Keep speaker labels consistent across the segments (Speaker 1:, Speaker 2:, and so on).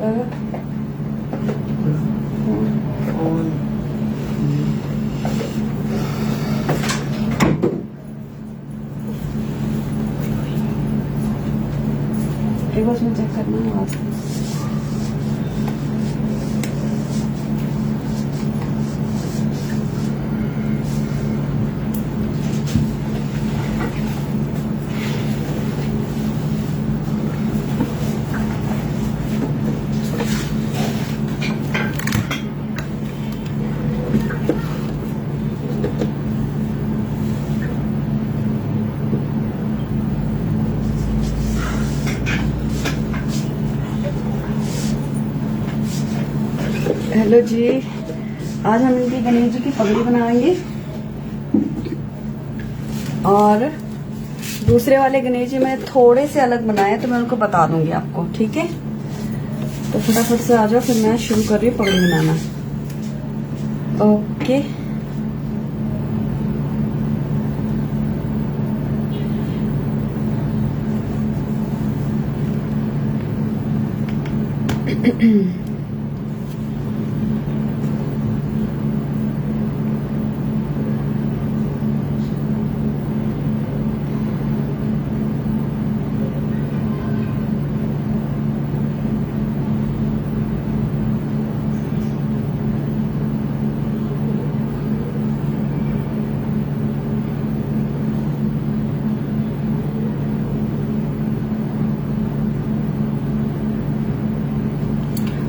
Speaker 1: एक बार उसमें चेक करना है आप। हेलो जी, आज हम इनकी गणेश जी की पगड़ी बनाएंगे और दूसरे वाले गणेश जी मैंने थोड़े से अलग बनाए तो मैं उनको बता दूंगी आपको, ठीक है। तो फटाफट से आ जाओ, फिर मैं शुरू कर रही हूँ पगड़ी बनाना। ओके,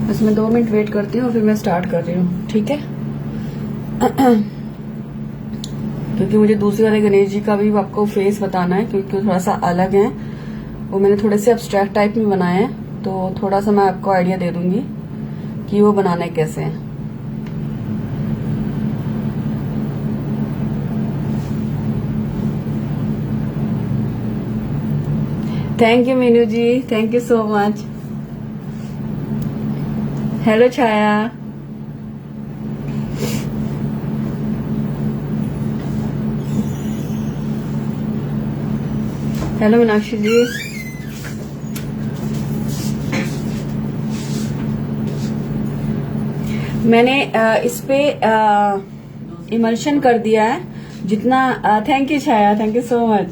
Speaker 1: बस मैं 2 मिनट वेट करती हूँ और फिर मैं स्टार्ट कर रही हूँ, ठीक है। क्योंकि मुझे दूसरे वाले गणेश जी का भी आपको फेस बताना है, क्योंकि थोड़ा सा अलग है। वो मैंने थोड़े से एब्स्ट्रैक्ट टाइप में बनाए हैं, तो थोड़ा सा मैं आपको आइडिया दे दूंगी कि वो बनाना है कैसे है। Thank you Meenu ji, thank you so much. Hello Chhaya, hello Meenakshi ji. मैंने इस पे इमल्शन कर दिया है जितना। Thank you Chhaya, thank you so much.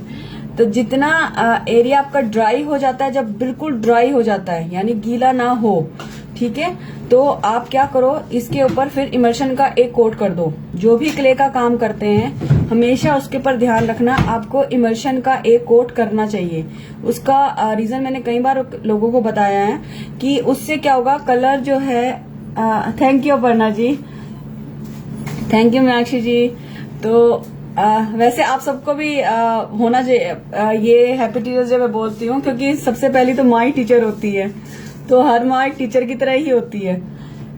Speaker 1: तो जितना एरिया आपका ड्राई हो जाता है, जब बिल्कुल ड्राई हो जाता है यानी गीला ना हो, ठीक है, तो आप क्या करो, इसके ऊपर फिर इमल्शन का एक कोट कर दो। जो भी क्ले का काम करते हैं हमेशा उसके ऊपर ध्यान रखना, आपको इमल्शन का एक कोट करना चाहिए। उसका रीजन मैंने कई बार लोगों को बताया है कि उससे क्या होगा, कलर जो है। Thank you Aparna ji, thank you Meenakshi ji. तो वैसे आप सबको भी होना चाहिए ये हैप्पी टीचर्स डे मैं बोलती हूँ, क्योंकि सबसे पहली तो माँ ही टीचर होती है, तो हर माँ एक टीचर की तरह ही होती है,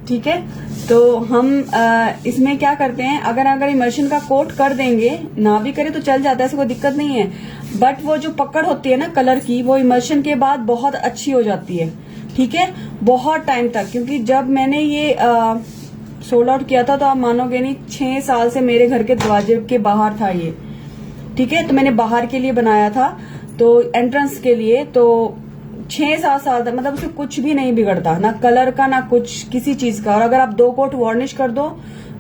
Speaker 1: ठीक है। तो हम इसमें क्या करते हैं, अगर इमल्शन का कोट कर देंगे, ना भी करे तो चल जाता है, ऐसे कोई दिक्कत नहीं है। बट वो जो पकड़ होती है ना कलर की, वो इमल्शन के बाद बहुत अच्छी हो जाती है, ठीक है, बहुत टाइम तक। क्योंकि जब मैंने ये सोल्ड आउट किया था तो आप मानोगे नहीं, 6 साल से मेरे घर के दरवाजे के बाहर था ये, ठीक है। तो मैंने बाहर के लिए बनाया था, तो एंट्रेंस के लिए, तो 6-7 साल तक मतलब उससे कुछ भी नहीं बिगड़ता, ना कलर का ना कुछ किसी चीज का। और अगर आप 2 कोट वार्निश कर दो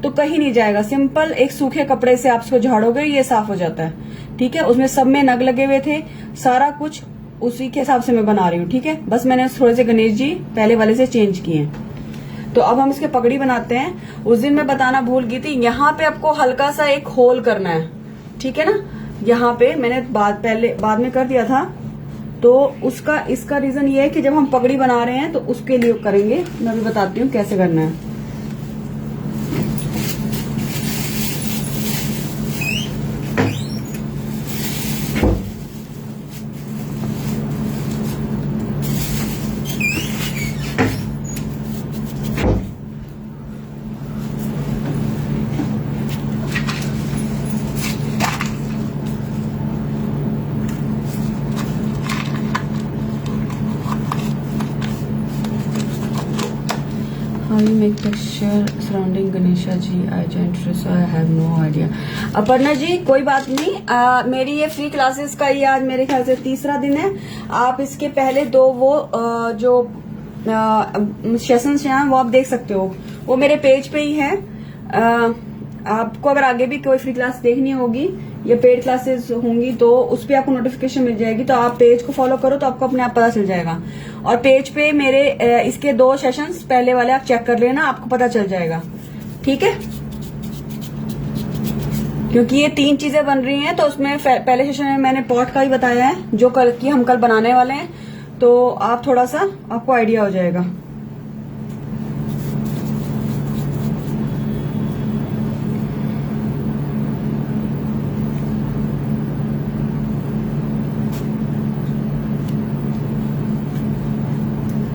Speaker 1: तो कहीं नहीं जाएगा। सिंपल एक सूखे कपड़े से आप इसको झाड़ोगे, ये साफ हो जाता है, ठीक है। उसमें सब में नग लगे हुए थे, सारा कुछ उसी के हिसाब से मैं बना रही हूँ, ठीक है। बस मैंने थोड़े से गणेश जी पहले वाले से चेंज किए हैं। तो अब हम इसके पगड़ी बनाते हैं। उस दिन मैं बताना भूल गई थी, यहाँ पे आपको हल्का सा एक होल करना है, ठीक है ना। यहाँ पे मैंने बाद में कर दिया था, तो इसका रीजन ये है कि जब हम पगड़ी बना रहे हैं तो उसके लिए करेंगे। मैं भी बताती हूँ कैसे करना है। How you make texture surrounding Ganesha ji? I don't so I have no idea. Aparna ji कोई बात नहीं, मेरी ये फ्री क्लासेस का ये आज मेरे ख्याल से 3रा दिन है। आप इसके पहले 2 वो जो सेशंस हैं वो आप देख सकते हो, वो मेरे पेज पे ही है। आपको अगर आगे भी कोई फ्री क्लास देखनी होगी या पेड क्लासेस होंगी तो उस पर आपको नोटिफिकेशन मिल जाएगी, तो आप पेज को फॉलो करो तो आपको अपने आप पता चल जाएगा। और पेज पे मेरे इसके 2 सेशंस पहले वाले आप चेक कर लेना, आपको पता चल जाएगा, ठीक है। क्योंकि ये 3 चीजें बन रही हैं, तो उसमें पहले सेशन में मैंने पॉट का ही बताया है जो हम कल बनाने वाले हैं, तो आप थोड़ा सा आपको आइडिया हो जाएगा।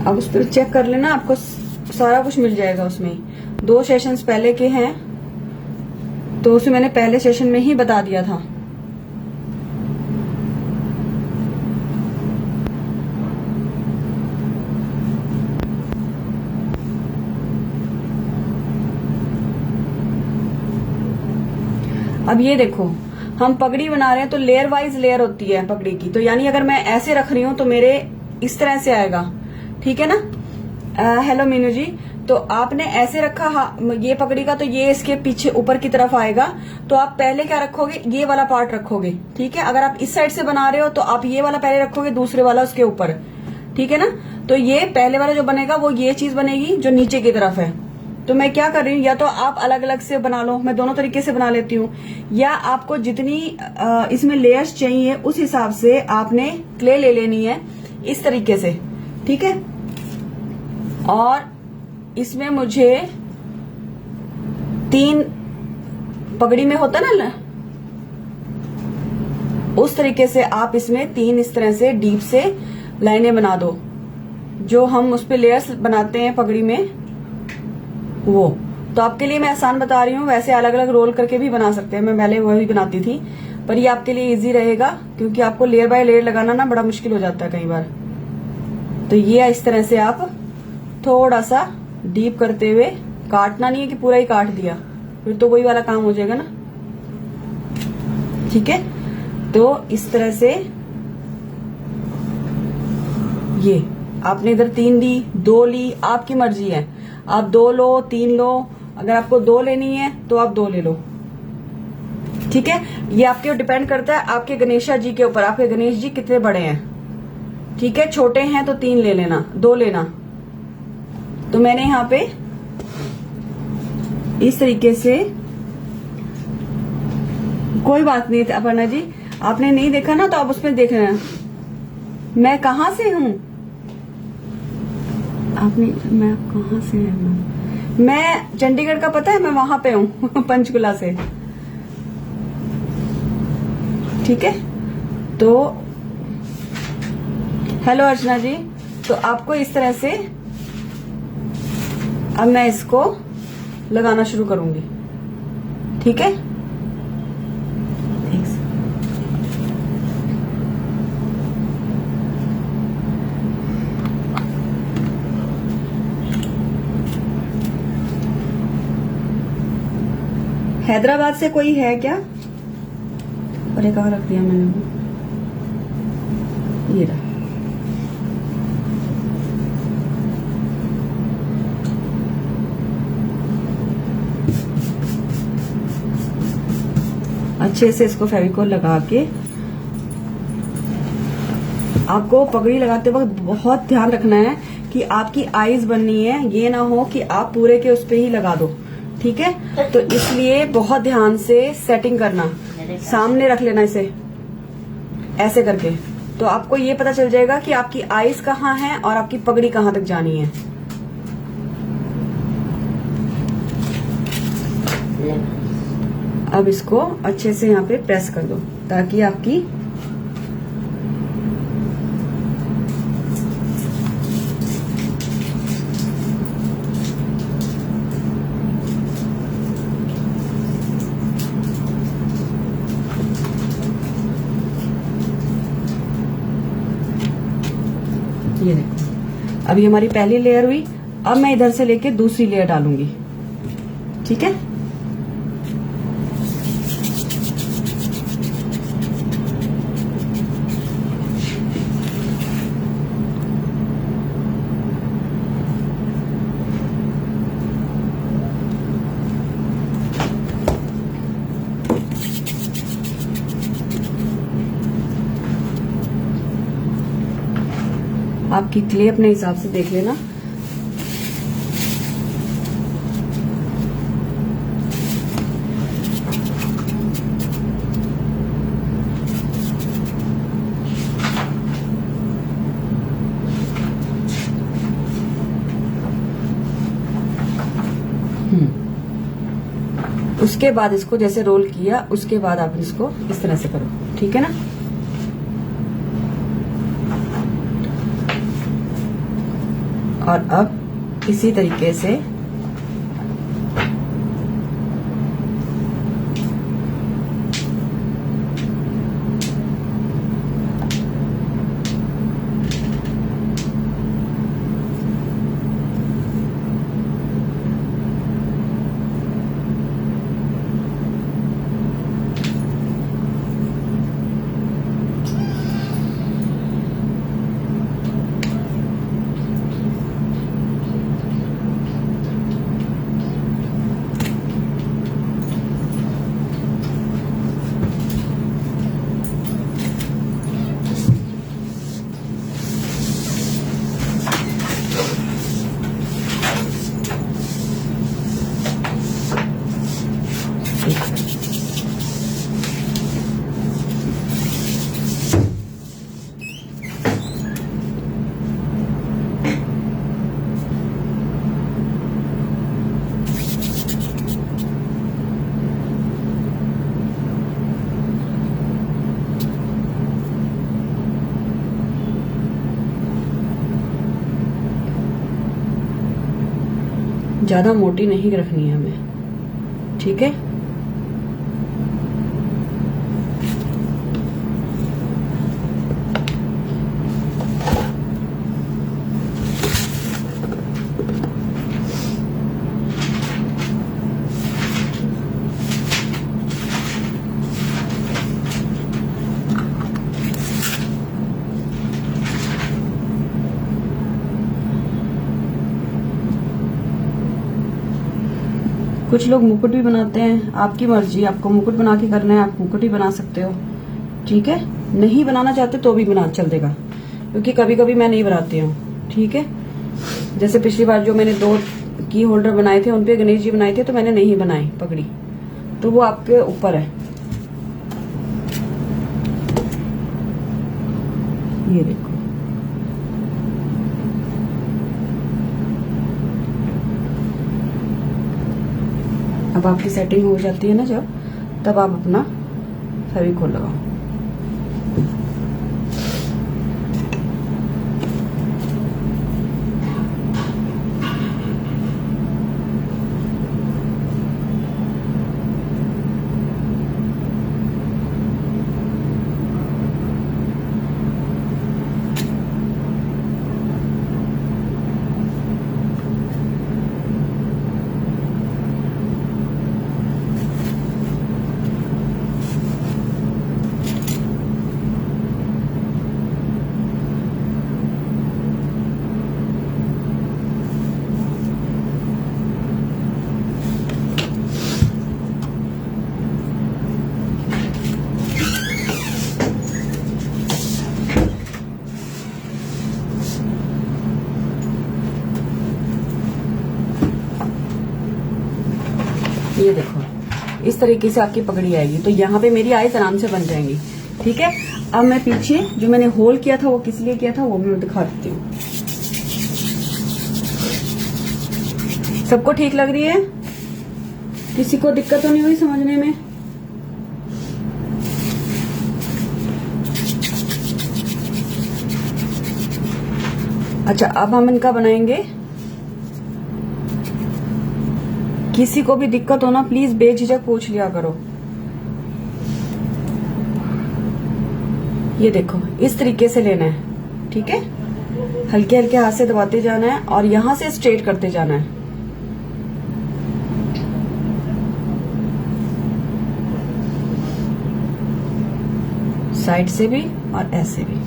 Speaker 1: अब उस पर चेक कर लेना, आपको सारा कुछ मिल जाएगा उसमें। 2 सेशंस पहले के हैं, तो उसे मैंने पहले सेशन में ही बता दिया था। अब ये देखो, हम पगड़ी बना रहे हैं तो लेयर वाइज लेयर होती है पगड़ी की, तो यानी अगर मैं ऐसे रख रही हूं तो मेरे इस तरह से आएगा, ठीक है ना। हेलो मीनू जी, तो आपने ऐसे रखा ये पगड़ी का, तो ये इसके पीछे ऊपर की तरफ आएगा, तो आप पहले क्या रखोगे, ये वाला पार्ट रखोगे, ठीक है। अगर आप इस साइड से बना रहे हो तो आप ये वाला पहले रखोगे, दूसरे वाला उसके ऊपर, ठीक है ना। तो ये पहले वाला जो बनेगा वो ये चीज बनेगी जो नीचे की तरफ है। तो मैं क्या कर रही हूँ, या तो आप अलग अलग से बना लो, मैं दोनों तरीके से बना लेती हूँ, या आपको जितनी इसमें लेयर्स चाहिए उस हिसाब से आपने क्ले ले लेनी है इस तरीके से, ठीक है। और इसमें मुझे 3 पगड़ी में होता ना, उस तरीके से आप इसमें 3 इस तरह से डीप से लाइनें बना दो, जो हम उस पे लेयर्स बनाते हैं पगड़ी में वो। तो आपके लिए मैं आसान बता रही हूँ, वैसे अलग अलग रोल करके भी बना सकते हैं, मैं पहले वही बनाती थी, पर ये आपके लिए इजी रहेगा क्योंकि आपको लेयर बाय लेयर लगाना ना बड़ा मुश्किल हो जाता है कई बार। तो ये इस तरह से आप थोड़ा सा डीप करते हुए, काटना नहीं है कि पूरा ही काट दिया, फिर तो वही वाला काम हो जाएगा ना, ठीक है। तो इस तरह से ये आपने इधर 3 ली, 2 ली, आपकी मर्जी है, आप 2 लो 3 लो, अगर आपको 2 लेनी है तो आप 2 ले लो, ठीक है। ये आपके ऊपर डिपेंड करता है आपके गणेशा जी के ऊपर, आपके गणेश जी कितने बड़े हैं, ठीक है। छोटे हैं तो 3 ले लेना, 2 लेना। तो मैंने यहाँ पे इस तरीके से, कोई बात नहीं अपर्णा जी, आपने नहीं देखा ना तो आप उसमें देख लेना। मैं कहाँ से हूँ, आपने, मैं कहाँ से हूँ, मैं चंडीगढ़ का पता है, मैं वहां पे हूँ पंचकुला से, ठीक है। तो हेलो अर्चना जी, तो आपको इस तरह से अब मैं इसको लगाना शुरू करूंगी, ठीक है। हैदराबाद से कोई है क्या? अरे कहाँ रख दिया मैंने वो, ये रहा। अच्छे से इसको फेविकोल लगा के, आपको पगड़ी लगाते वक्त बहुत ध्यान रखना है कि आपकी आईज बननी है, ये ना हो कि आप पूरे के उस पे ही लगा दो, ठीक है। तो इसलिए बहुत ध्यान से सेटिंग करना, सामने रख लेना इसे ऐसे करके, तो आपको ये पता चल जाएगा कि आपकी आईज कहाँ है और आपकी पगड़ी कहाँ तक जानी है। अब इसको अच्छे से यहाँ पे प्रेस कर दो ताकि आपकी ये देखो, अभी हमारी पहली लेयर हुई। अब मैं इधर से लेके दूसरी लेयर डालूंगी, ठीक है। आपकी क्ले अपने हिसाब से देख लेना। उसके बाद इसको जैसे रोल किया, उसके बाद आप इसको इस तरह से करो, ठीक है ना। और अब इसी तरीके से ज्यादा मोटी नहीं रखनी है हमें, ठीक है। कुछ लोग मुकुट भी बनाते हैं, आपकी मर्जी, आपको मुकुट बना के करना है आप मुकुट ही बना सकते हो, ठीक है। नहीं बनाना चाहते तो भी बना चल देगा, क्योंकि कभी कभी मैं नहीं बनाती हूँ, ठीक है। जैसे पिछली बार जो मैंने 2 की होल्डर बनाए थे उनपे गणेश जी बनाए थे तो मैंने नहीं बनाई पगड़ी, तो वो आपके ऊपर है। ये देखो, अब आपकी सेटिंग हो जाती है ना जब, तब आप अपना फेविकोल लगाओ। ये देखो, इस तरीके से आपकी पगड़ी आएगी, तो यहाँ पे मेरी आईज आराम से बन जाएंगी, ठीक है। अब मैं पीछे जो मैंने होल किया था वो किस लिए किया था वो भी मैं दिखा देती हूँ। सबको ठीक लग रही है? किसी को दिक्कत तो नहीं हुई समझने में? अच्छा, अब हम इनका बनाएंगे। किसी को भी दिक्कत हो ना प्लीज बेझिझक पूछ लिया करो। ये देखो, इस तरीके से लेना है, ठीक है। हल्के हल्के हाथ से दबाते जाना है और यहां से स्ट्रेट करते जाना है। साइड से भी और ऐसे भी,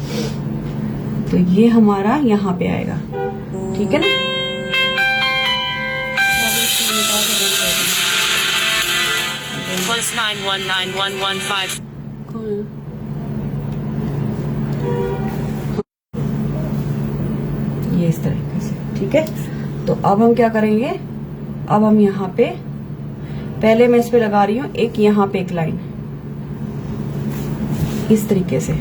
Speaker 1: तो ये हमारा यहाँ पे आएगा, ठीक है ना। +919115 कौन है? इस तरीके से, ठीक है। तो अब हम क्या करेंगे, अब हम यहाँ पे पहले मैं इस पे लगा रही हूँ एक, यहाँ पे एक लाइन इस तरीके से,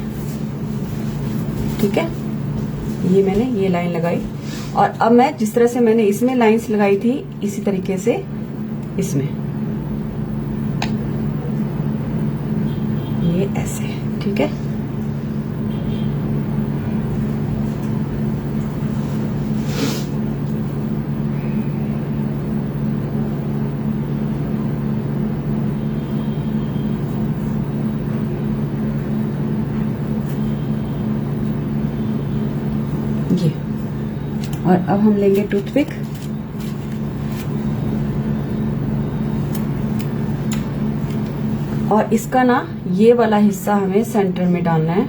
Speaker 1: ठीक है। ये मैंने ये लाइन लगाई और अब मैं जिस तरह से मैंने इसमें लाइंस लगाई थी इसी तरीके से इसमें, ये ऐसे, ठीक है। ये, और अब हम लेंगे टूथपिक और इसका ना ये वाला हिस्सा हमें सेंटर में डालना है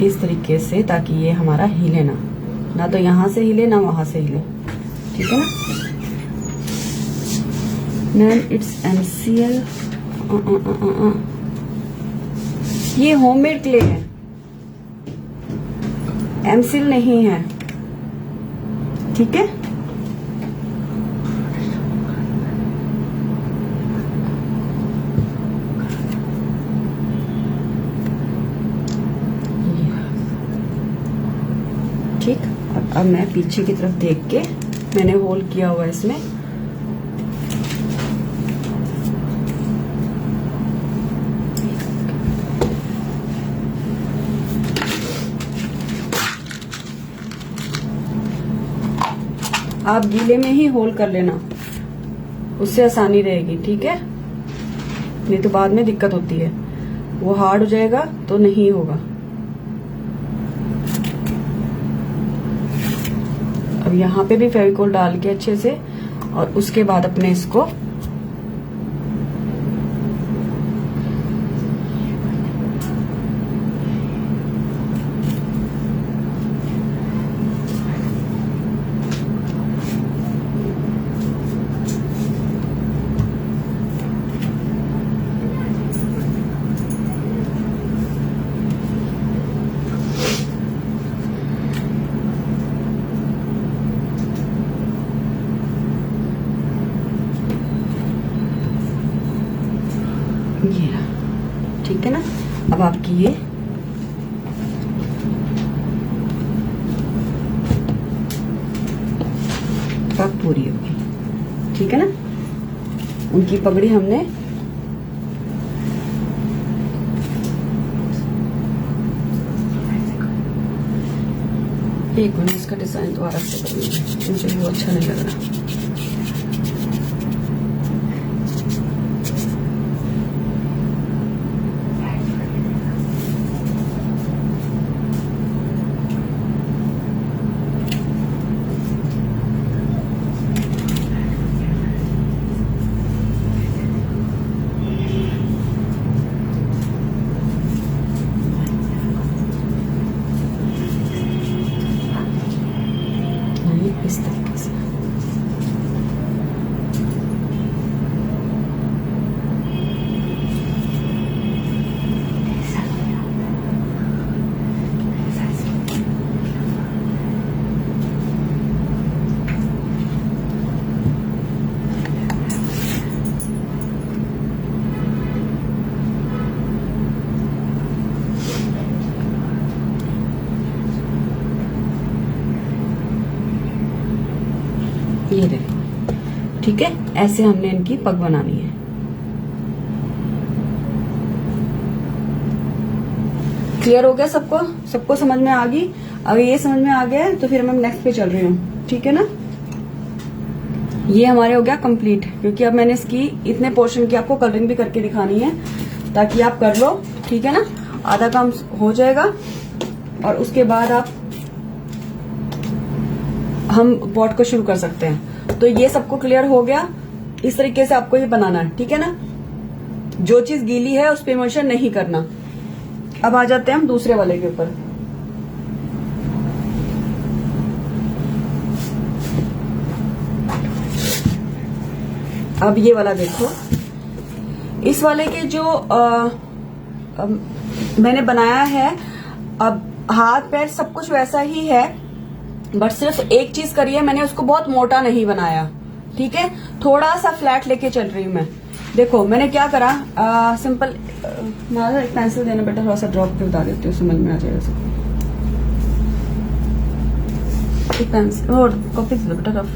Speaker 1: इस तरीके से, ताकि ये हमारा हिले ना तो यहां से हिले ना वहां से हिले, ठीक है ना। मैन इट्स MCL, ये होममेड क्ले है, MCL नहीं है, ठीक है। ठीक, और अब मैं पीछे की तरफ देख के, मैंने होल किया हुआ है इसमें, आप गीले में ही होल कर लेना, उससे आसानी रहेगी, ठीक है। नहीं तो बाद में दिक्कत होती है, वो हार्ड हो जाएगा तो नहीं होगा। अब यहाँ पे भी फेविकोल डाल के अच्छे से, और उसके बाद अपने इसको ये, ठीक है ना। अब आपकी ये पग पूरी होगी, ठीक है ना। उनकी पगड़ी हमने एक मिनट, इसका डिजाइन दोबारा से करूंगी, मुझे वो अच्छा नहीं लग रहा। इस तरीके से ये देखो, ठीक है। ऐसे हमने इनकी पग बनानी है। क्लियर हो गया सबको? सबको समझ में आ गई? अगर ये समझ में आ गया है तो फिर मैं नेक्स्ट पे चल रही हूँ, ठीक है ना। ये हमारे हो गया कंप्लीट, क्योंकि अब मैंने इसकी इतने पोर्शन की आपको कलरिंग भी करके दिखानी है, ताकि आप कर लो, ठीक है ना। आधा काम हो जाएगा और उसके बाद आप हम पॉट को शुरू कर सकते हैं। तो ये सबको क्लियर हो गया। इस तरीके से आपको ये बनाना है, ठीक है ना। जो चीज गीली है उस पे इमल्शन नहीं करना। अब आ जाते हैं हम दूसरे वाले के ऊपर। अब ये वाला देखो, इस वाले के जो मैंने बनाया है, अब हाथ पैर सब कुछ वैसा ही है, बट सिर्फ एक चीज करी है मैंने, उसको बहुत मोटा नहीं बनाया, ठीक है, थोड़ा सा फ्लैट लेके चल रही हूं मैं। देखो मैंने क्या करा, सिंपल एक पेंसिल देना बेटा, थोड़ा सा ड्रॉप पे बता देती हूँ, समझ में आ जाएगा सब। एक पेंसिल और कॉपी दे दो बेटा रफ।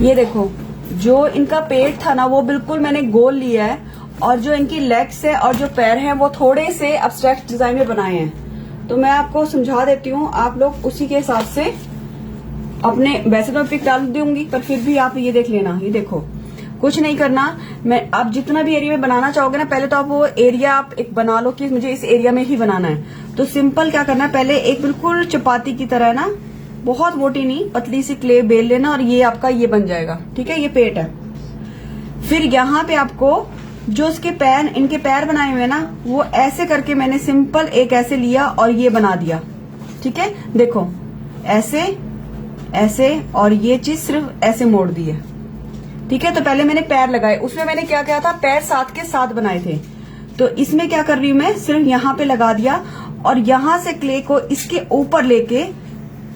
Speaker 1: ये देखो जो इनका पेट था ना वो बिल्कुल मैंने गोल लिया है, और जो इनकी लेग्स है और जो पैर हैं वो थोड़े से एब्स्ट्रैक्ट डिजाइन में बनाए हैं। तो मैं आपको समझा देती हूँ, आप लोग उसी के हिसाब से अपने, वैसे तो मैं पिक डाल दूंगी पर फिर भी आप ये देख लेना। ये देखो कुछ नहीं करना, मैं आप जितना भी एरिया में बनाना चाहोगे ना, पहले तो आप वो एरिया आप एक बना लो कि मुझे इस एरिया में ही बनाना है। तो सिंपल क्या करना है, पहले एक बिल्कुल चपाती की तरह ना, बहुत मोटी नहीं, पतली सी क्ले बेल लेना, और ये आपका ये बन जाएगा, ठीक है, ये पेट है। फिर यहाँ पे आपको जो उसके पैर, इनके पैर बनाए हुए ना, वो ऐसे करके मैंने सिंपल एक ऐसे लिया और ये बना दिया, ठीक है। देखो ऐसे ऐसे, और ये चीज सिर्फ ऐसे मोड़ दी है, ठीक है। तो पहले मैंने पैर लगाए, उसमें मैंने क्या किया था, पैर साथ के साथ बनाए थे। तो इसमें क्या कर रही हूं मैं, सिर्फ यहाँ पे लगा दिया, और यहां से क्ले को इसके ऊपर लेके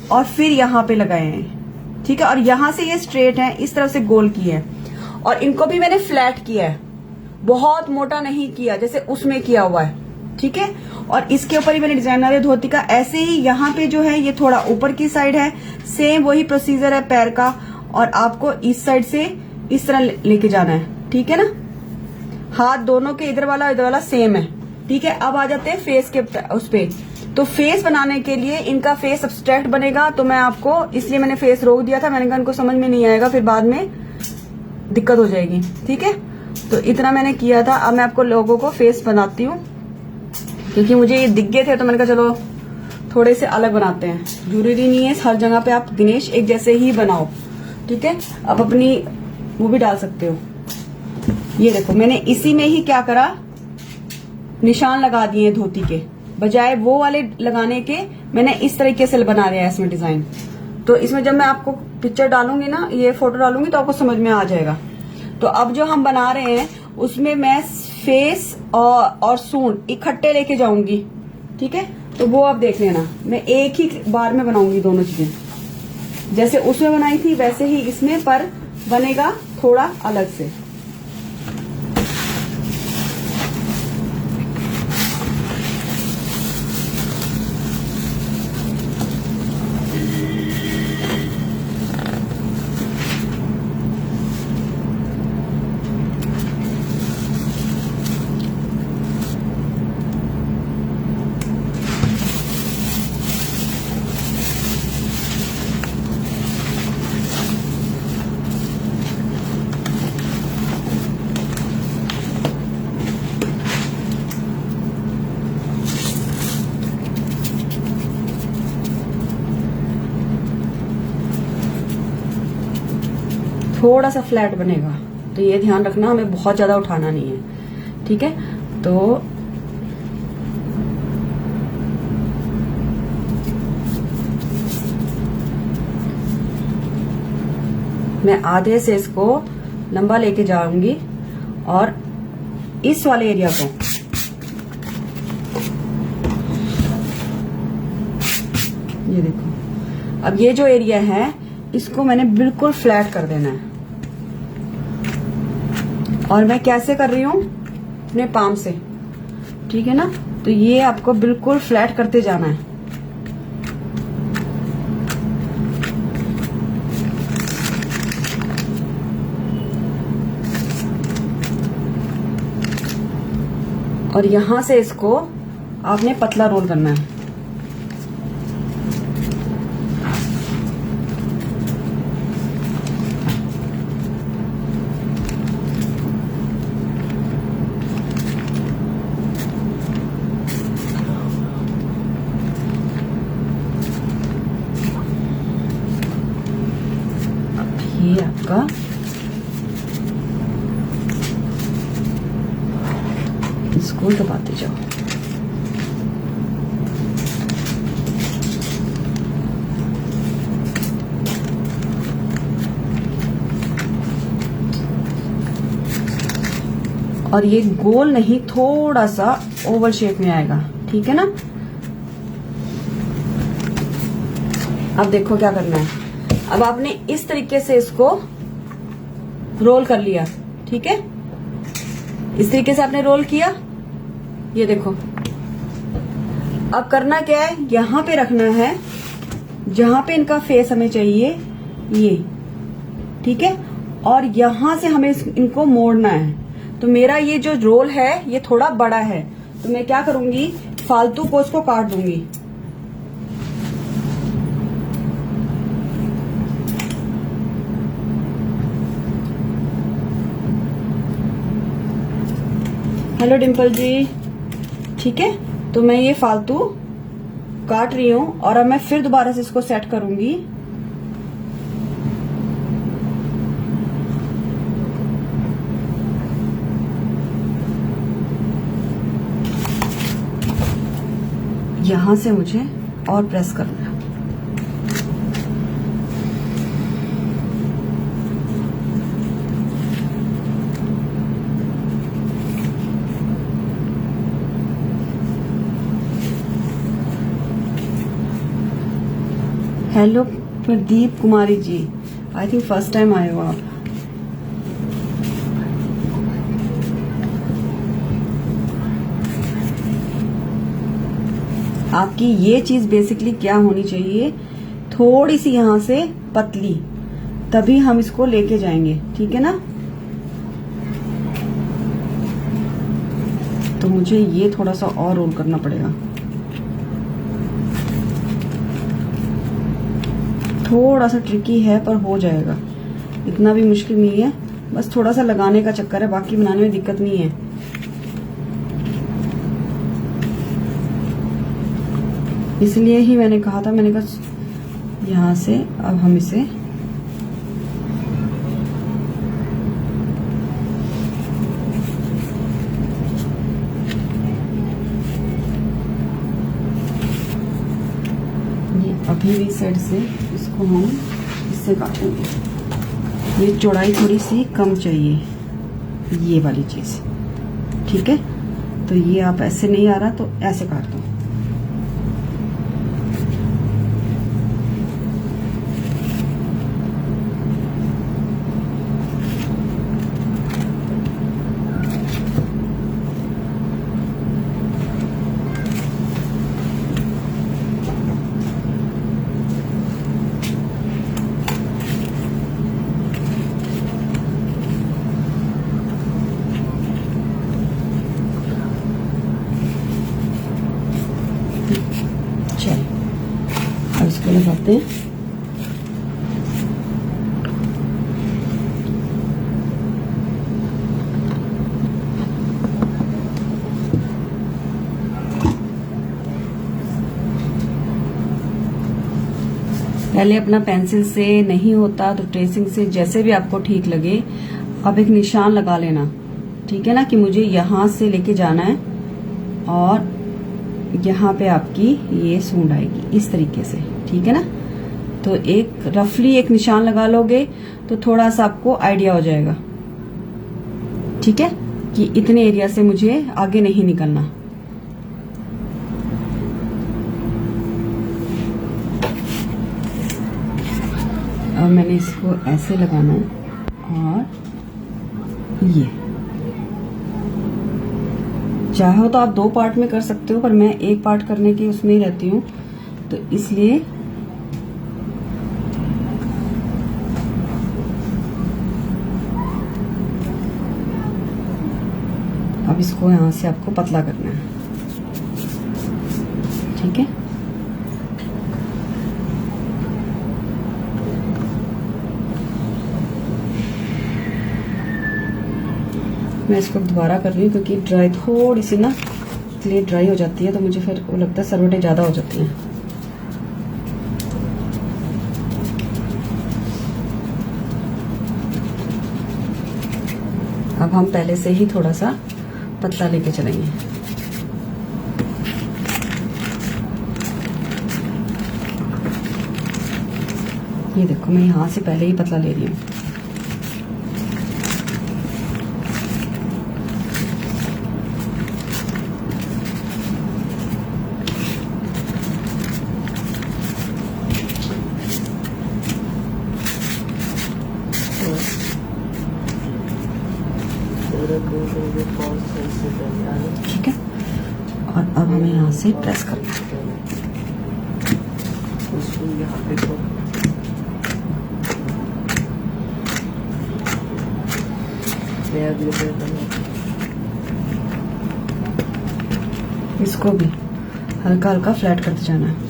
Speaker 1: और फिर यहाँ पे लगाए हैं, ठीक है। और यहां से ये स्ट्रेट है, इस तरफ से गोल किए हैं, और इनको भी मैंने फ्लैट किया है, बहुत मोटा नहीं किया जैसे उसमें किया हुआ है, ठीक है। और इसके ऊपर ही मैंने डिजाइन बना दिया धोती का। ऐसे ही यहाँ पे जो है ये थोड़ा ऊपर की साइड है, सेम वही प्रोसीजर है पैर का, और आपको इस साइड से इस तरह लेके जाना है, ठीक है ना। हाथ दोनों के इधर वाला सेम है, ठीक है। अब आ जाते हैं फेस के उस पे। तो फेस बनाने के लिए इनका फेस एब्स्ट्रैक्ट बनेगा, तो मैं आपको इसलिए मैंने फेस रोक दिया था, मैंने कहा इनको समझ में नहीं आएगा, फिर बाद में दिक्कत हो जाएगी, ठीक है। तो इतना मैंने किया था। अब मैं आपको लोगों को फेस बनाती हूँ, क्योंकि मुझे ये दिख गए थे, तो मैंने कहा चलो थोड़े से अलग बनाते हैं। जरूरी नहीं है हर जगह पे आप दिनेश एक जैसे ही बनाओ, ठीक है। अब अपनी वो भी डाल सकते हो। ये देखो मैंने इसी में ही क्या करा, निशान लगा दिए धोती के, बजाय वो वाले लगाने के मैंने इस तरीके से बना लिया है इसमें डिजाइन। तो इसमें जब मैं आपको पिक्चर डालूंगी ना, ये फोटो डालूंगी, तो आपको समझ में आ जाएगा। तो अब जो हम बना रहे हैं उसमें मैं फेस और सूंड इकट्ठे लेके जाऊंगी, ठीक है। तो वो आप देख लेना, मैं एक ही बार में बनाऊंगी दोनों चीजें, जैसे उसमें बनाई थी वैसे ही इसमें, पर बनेगा थोड़ा अलग से। थोड़ा सा फ्लैट बनेगा, तो ये ध्यान रखना, हमें बहुत ज्यादा उठाना नहीं है, ठीक है। तो मैं आधे से इसको लंबा लेके जाऊंगी, और इस वाले एरिया को ये देखो, अब ये जो एरिया है इसको मैंने बिल्कुल फ्लैट कर देना है। और मैं कैसे कर रही हूँ, अपने पाम से, ठीक है ना। तो ये आपको बिल्कुल फ्लैट करते जाना है। और यहां से इसको आपने पतला रोल करना है। ये आपका इसको दबाते जाओ। और ये गोल नहीं, थोड़ा सा ओवल शेप में आएगा, ठीक है ना। अब देखो क्या करना है। अब आपने इस तरीके से इसको रोल कर लिया, ठीक है। इस तरीके से आपने रोल किया, ये देखो। अब करना क्या है, यहां पे रखना है जहां पे इनका फेस हमें चाहिए, ये, ठीक है। और यहां से हमें इनको मोड़ना है। तो मेरा ये जो रोल है ये थोड़ा बड़ा है, तो मैं क्या करूंगी, फालतू को इसको काट दूंगी। हेलो डिम्पल जी, ठीक है। तो मैं ये फालतू काट रही हूं और अब मैं फिर दोबारा से इसको सेट करूंगी। यहां से मुझे और प्रेस करना है। Hello Pradeep Kumari ji, I think first time आए हो आप। आपकी ये चीज बेसिकली क्या होनी चाहिए, थोड़ी सी यहां से पतली, तभी हम इसको लेके जाएंगे, ठीक है ना। तो मुझे ये थोड़ा सा और रोल करना पड़ेगा। थोड़ा सा ट्रिकी है पर हो जाएगा, इतना भी मुश्किल नहीं है। बस थोड़ा सा लगाने का चक्कर है, बाकी बनाने में दिक्कत नहीं है। इसलिए ही मैंने कहा था, मैंने कहा यहां से अब हम इसे ये अभी भी साइड से इसको हम इससे काटेंगे। ये चौड़ाई थोड़ी सी कम चाहिए, ये वाली चीज, ठीक है। तो ये आप ऐसे नहीं आ रहा तो ऐसे काट दो। इसको लगाते हैं। पहले अपना पेंसिल से नहीं होता तो ट्रेसिंग से, जैसे भी आपको ठीक लगे। अब एक निशान लगा लेना, ठीक है ना, कि मुझे यहां से लेके जाना है और यहाँ पे आपकी ये सूंड आएगी इस तरीके से, ठीक है ना। तो एक रफली एक निशान लगा लोगे तो थोड़ा सा आपको आइडिया हो जाएगा, ठीक है, कि इतने एरिया से मुझे आगे नहीं निकलना। अब मैंने इसको ऐसे लगाना है और ये, चाहो तो आप 2 पार्ट में कर सकते हो, पर मैं एक पार्ट करने की उसमें ही रहती हूँ, तो इसलिए अब इसको यहां से आपको पतला करना है, ठीक है। मैं इसको दोबारा कर रही हूँ क्योंकि ड्राई थोड़ी सी ना इसलिए ड्राई हो जाती है, तो मुझे फिर वो लगता है सरवटें ज्यादा हो जाती हैं। अब हम पहले से ही थोड़ा सा पतला लेके चलेंगे। ये देखो मैं यहां से पहले ही पतला ले रही हूँ। हमें यहाँ से प्रेस करना है। इसको भी हल्का हल्का फ्लैट करते जाना है।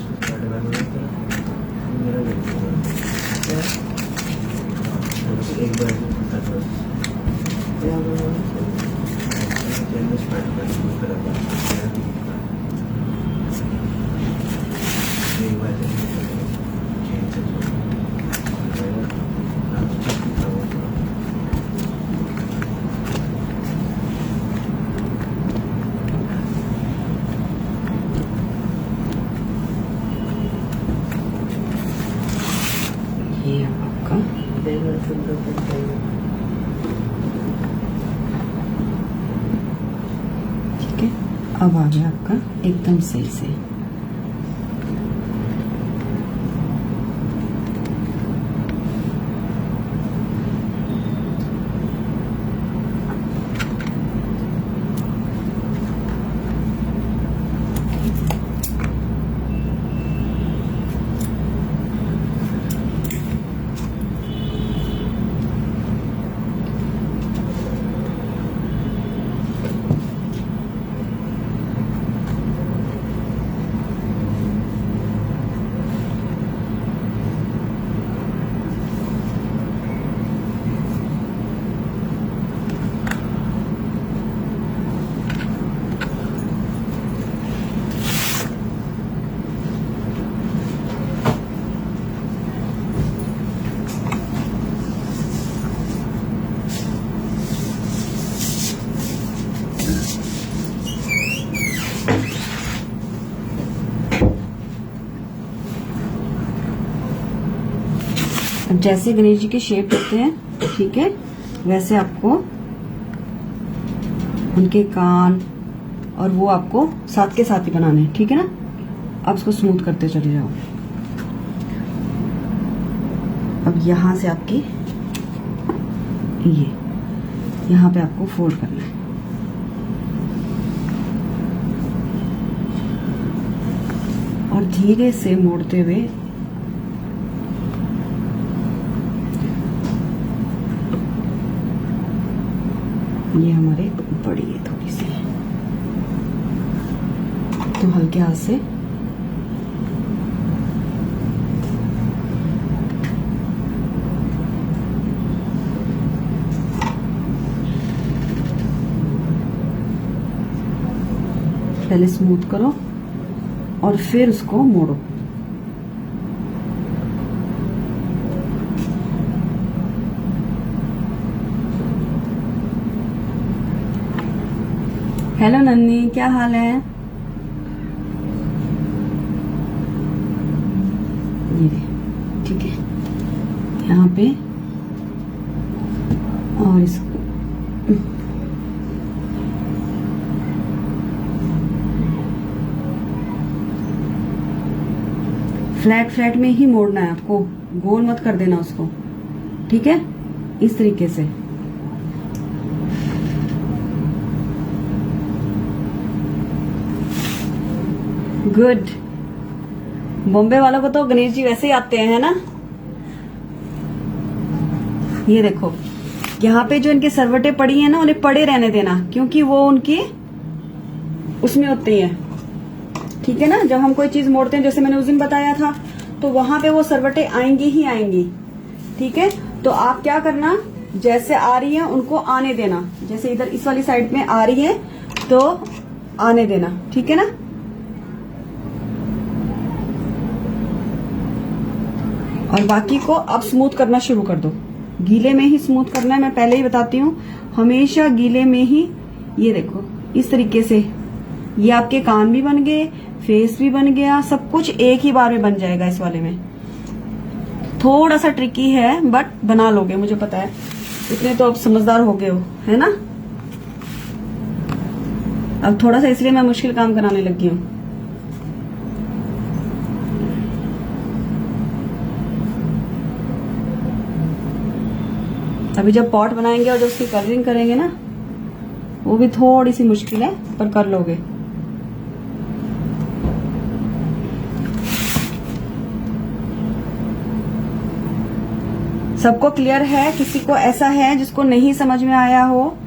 Speaker 1: ये आपका ठीक है। अब आ गया आपका एकदम सही से। अब जैसे गणेश जी की शेप देते हैं, ठीक है, वैसे आपको उनके कान और वो आपको साथ के साथ ही बनाने हैं, ठीक है ना। अब इसको स्मूथ करते चले जाओ। अब यहां से आपकी ये यहां पे आपको फोल्ड करना है। और धीरे से मोड़ते हुए ये हमारे बड़ी है थोड़ी सी, तो हल्के हाथ से पहले स्मूथ करो और फिर उसको मोड़ो। हेलो नन्नी, क्या हाल है? ये ठीक है, यहाँ पे और इसको फ्लैट फ्लैट में ही मोड़ना है आपको, गोल मत कर देना उसको, ठीक है, इस तरीके से। गुड। बॉम्बे वालों को तो गणेश जी वैसे ही आते हैं, है ना। ये देखो, यहाँ पे जो इनके सरवटें पड़ी हैं ना, उन्हें पड़े रहने देना, क्योंकि वो उनकी उसमें होती है, ठीक है ना। जब हम कोई चीज मोड़ते हैं, जैसे मैंने उस दिन बताया था, तो वहां पे वो सरवटें आएंगी ही आएंगी, ठीक है। तो आप क्या करना, जैसे आ रही है उनको आने देना, जैसे इधर इस वाली साइड में आ रही है तो आने देना, ठीक है ना। और बाकी को अब स्मूथ करना शुरू कर दो। गीले में ही स्मूथ करना है, मैं पहले ही बताती हूँ, हमेशा गीले में ही। ये देखो इस तरीके से, ये आपके कान भी बन गए, फेस भी बन गया, सब कुछ एक ही बार में बन जाएगा। इस वाले में थोड़ा सा ट्रिकी है, बट बना लोगे, मुझे पता है, इतने तो अब समझदार हो गए हो, है ना। अब थोड़ा सा इसलिए मैं मुश्किल काम कराने लगी हूँ। अभी जब पॉट बनाएंगे और जब उसकी कलरिंग करेंगे ना, वो भी थोड़ी सी मुश्किल है, पर कर लोगे। सबको क्लियर है? किसी को ऐसा है जिसको नहीं समझ में आया हो?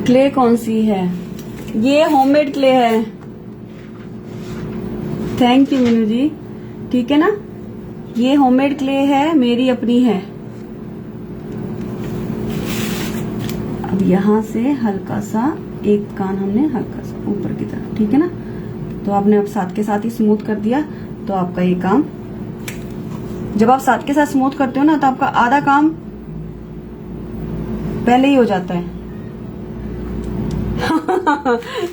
Speaker 1: क्ले कौन सी है? ये होममेड क्ले है। थैंक यू मीनू जी। ठीक है ना, ये होममेड क्ले है, मेरी अपनी है। अब यहां से हल्का सा एक कान हमने हल्का सा ऊपर की तरफ, ठीक है ना। तो आपने अब साथ के साथ ही स्मूथ कर दिया, तो आपका ये काम, जब आप साथ के साथ स्मूथ करते हो ना, तो आपका आधा काम पहले ही हो जाता है।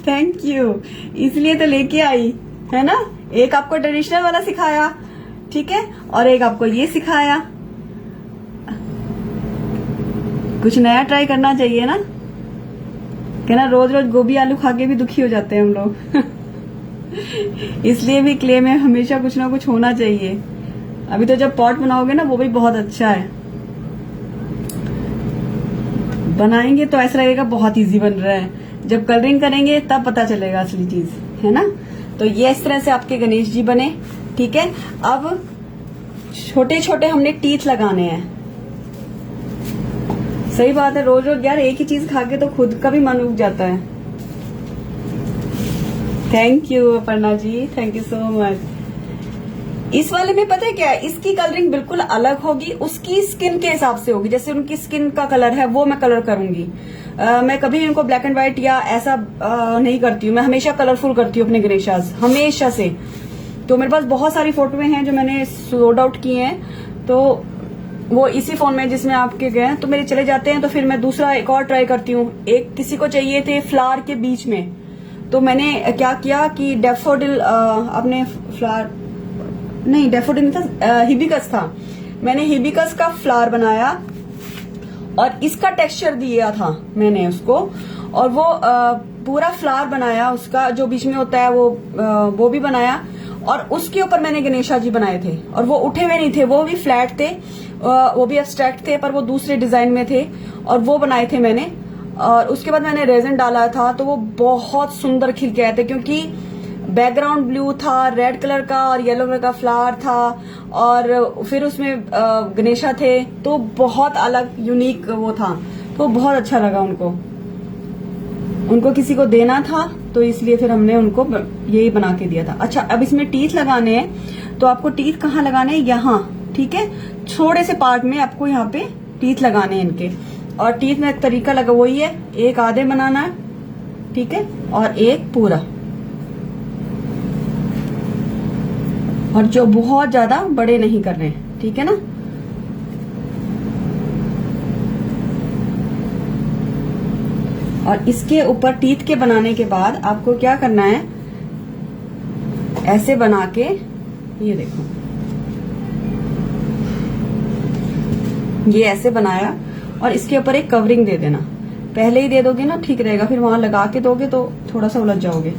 Speaker 1: थैंक यू, इसलिए तो लेके आई है ना। एक आपको ट्रेडिशनल वाला सिखाया, ठीक है, और एक आपको ये सिखाया। कुछ नया ट्राई करना चाहिए ना, कहना रोज रोज गोभी आलू खा के भी दुखी हो जाते हैं हम लोग। इसलिए भी क्ले में हमेशा कुछ ना कुछ होना चाहिए। अभी तो जब पॉट बनाओगे ना, वो भी बहुत अच्छा है, बनाएंगे तो ऐसा लगेगा बहुत इजी बन रहा है। जब कलरिंग करेंगे तब पता चलेगा असली चीज, है ना। तो ये इस तरह से आपके गणेश जी बने, ठीक है। अब छोटे छोटे हमने टीथ लगाने हैं। सही बात है, रोज रोज यार एक ही चीज खा के तो खुद का भी मन उग जाता है। Thank you Aparna ji, thank you so much. इस वाले में पता है क्या है, इसकी कलरिंग बिल्कुल अलग होगी, उसकी स्किन के हिसाब से होगी। जैसे उनकी स्किन का कलर है वो मैं कलर करूंगी। मैं कभी इनको ब्लैक एंड व्हाइट या ऐसा नहीं करती हूँ। मैं हमेशा कलरफुल करती हूँ अपने गणेशास, हमेशा से। तो मेरे पास बहुत सारी फोटोएं हैं जो मैंने सोर्ट आउट किए हैं, तो वो इसी फोन में जिसमें आपके गए तो मेरे चले जाते हैं। तो फिर मैं दूसरा एक और ट्राई करती हूँ। एक किसी को चाहिए थे फ्लावर के बीच में, तो मैंने क्या किया कि डैफोडिल, अपने फ्लावर नहीं, डैफोडिल नहीं था, हिबिकस था। मैंने हिबिकस का फ्लावर बनाया और इसका टेक्सचर दिया था मैंने उसको, और वो पूरा फ्लावर बनाया, उसका जो बीच में होता है वो भी बनाया। और उसके ऊपर मैंने गणेशा जी बनाए थे, और वो उठे हुए नहीं थे, वो भी फ्लैट थे, वो भी एब्स्ट्रैक्ट थे, पर वो दूसरे डिजाइन में थे, और वो बनाए थे मैंने। और उसके बाद मैंने रेजन डाला था, तो वो बहुत सुंदर खिल के आए थे, क्योंकि बैकग्राउंड ब्लू था, रेड कलर का और येलो कलर का फ्लावर था, और फिर उसमें गणेशा थे, तो बहुत अलग यूनिक वो था। तो बहुत अच्छा लगा उनको किसी को देना था, तो इसलिए फिर हमने उनको यही बना के दिया था। अच्छा, अब इसमें टीथ लगाने हैं, तो आपको टीथ कहाँ लगाने हैं? यहाँ, ठीक है। थोड़े से पार्ट में आपको यहाँ पे टीथ लगाने हैं इनके। और टीथ में एक तरीका लगा वही है, एक आधे बनाना है, ठीक है, और एक पूरा। और जो बहुत ज्यादा बड़े नहीं कर रहे हैं, ठीक है ना। और इसके ऊपर टीथ के बनाने के बाद आपको क्या करना है, ऐसे बना के, ये देखो, ये ऐसे बनाया, और इसके ऊपर एक कवरिंग दे देना। पहले ही दे दोगे ना ठीक रहेगा, फिर वहां लगा के दोगे तो थोड़ा सा उलझ जाओगे।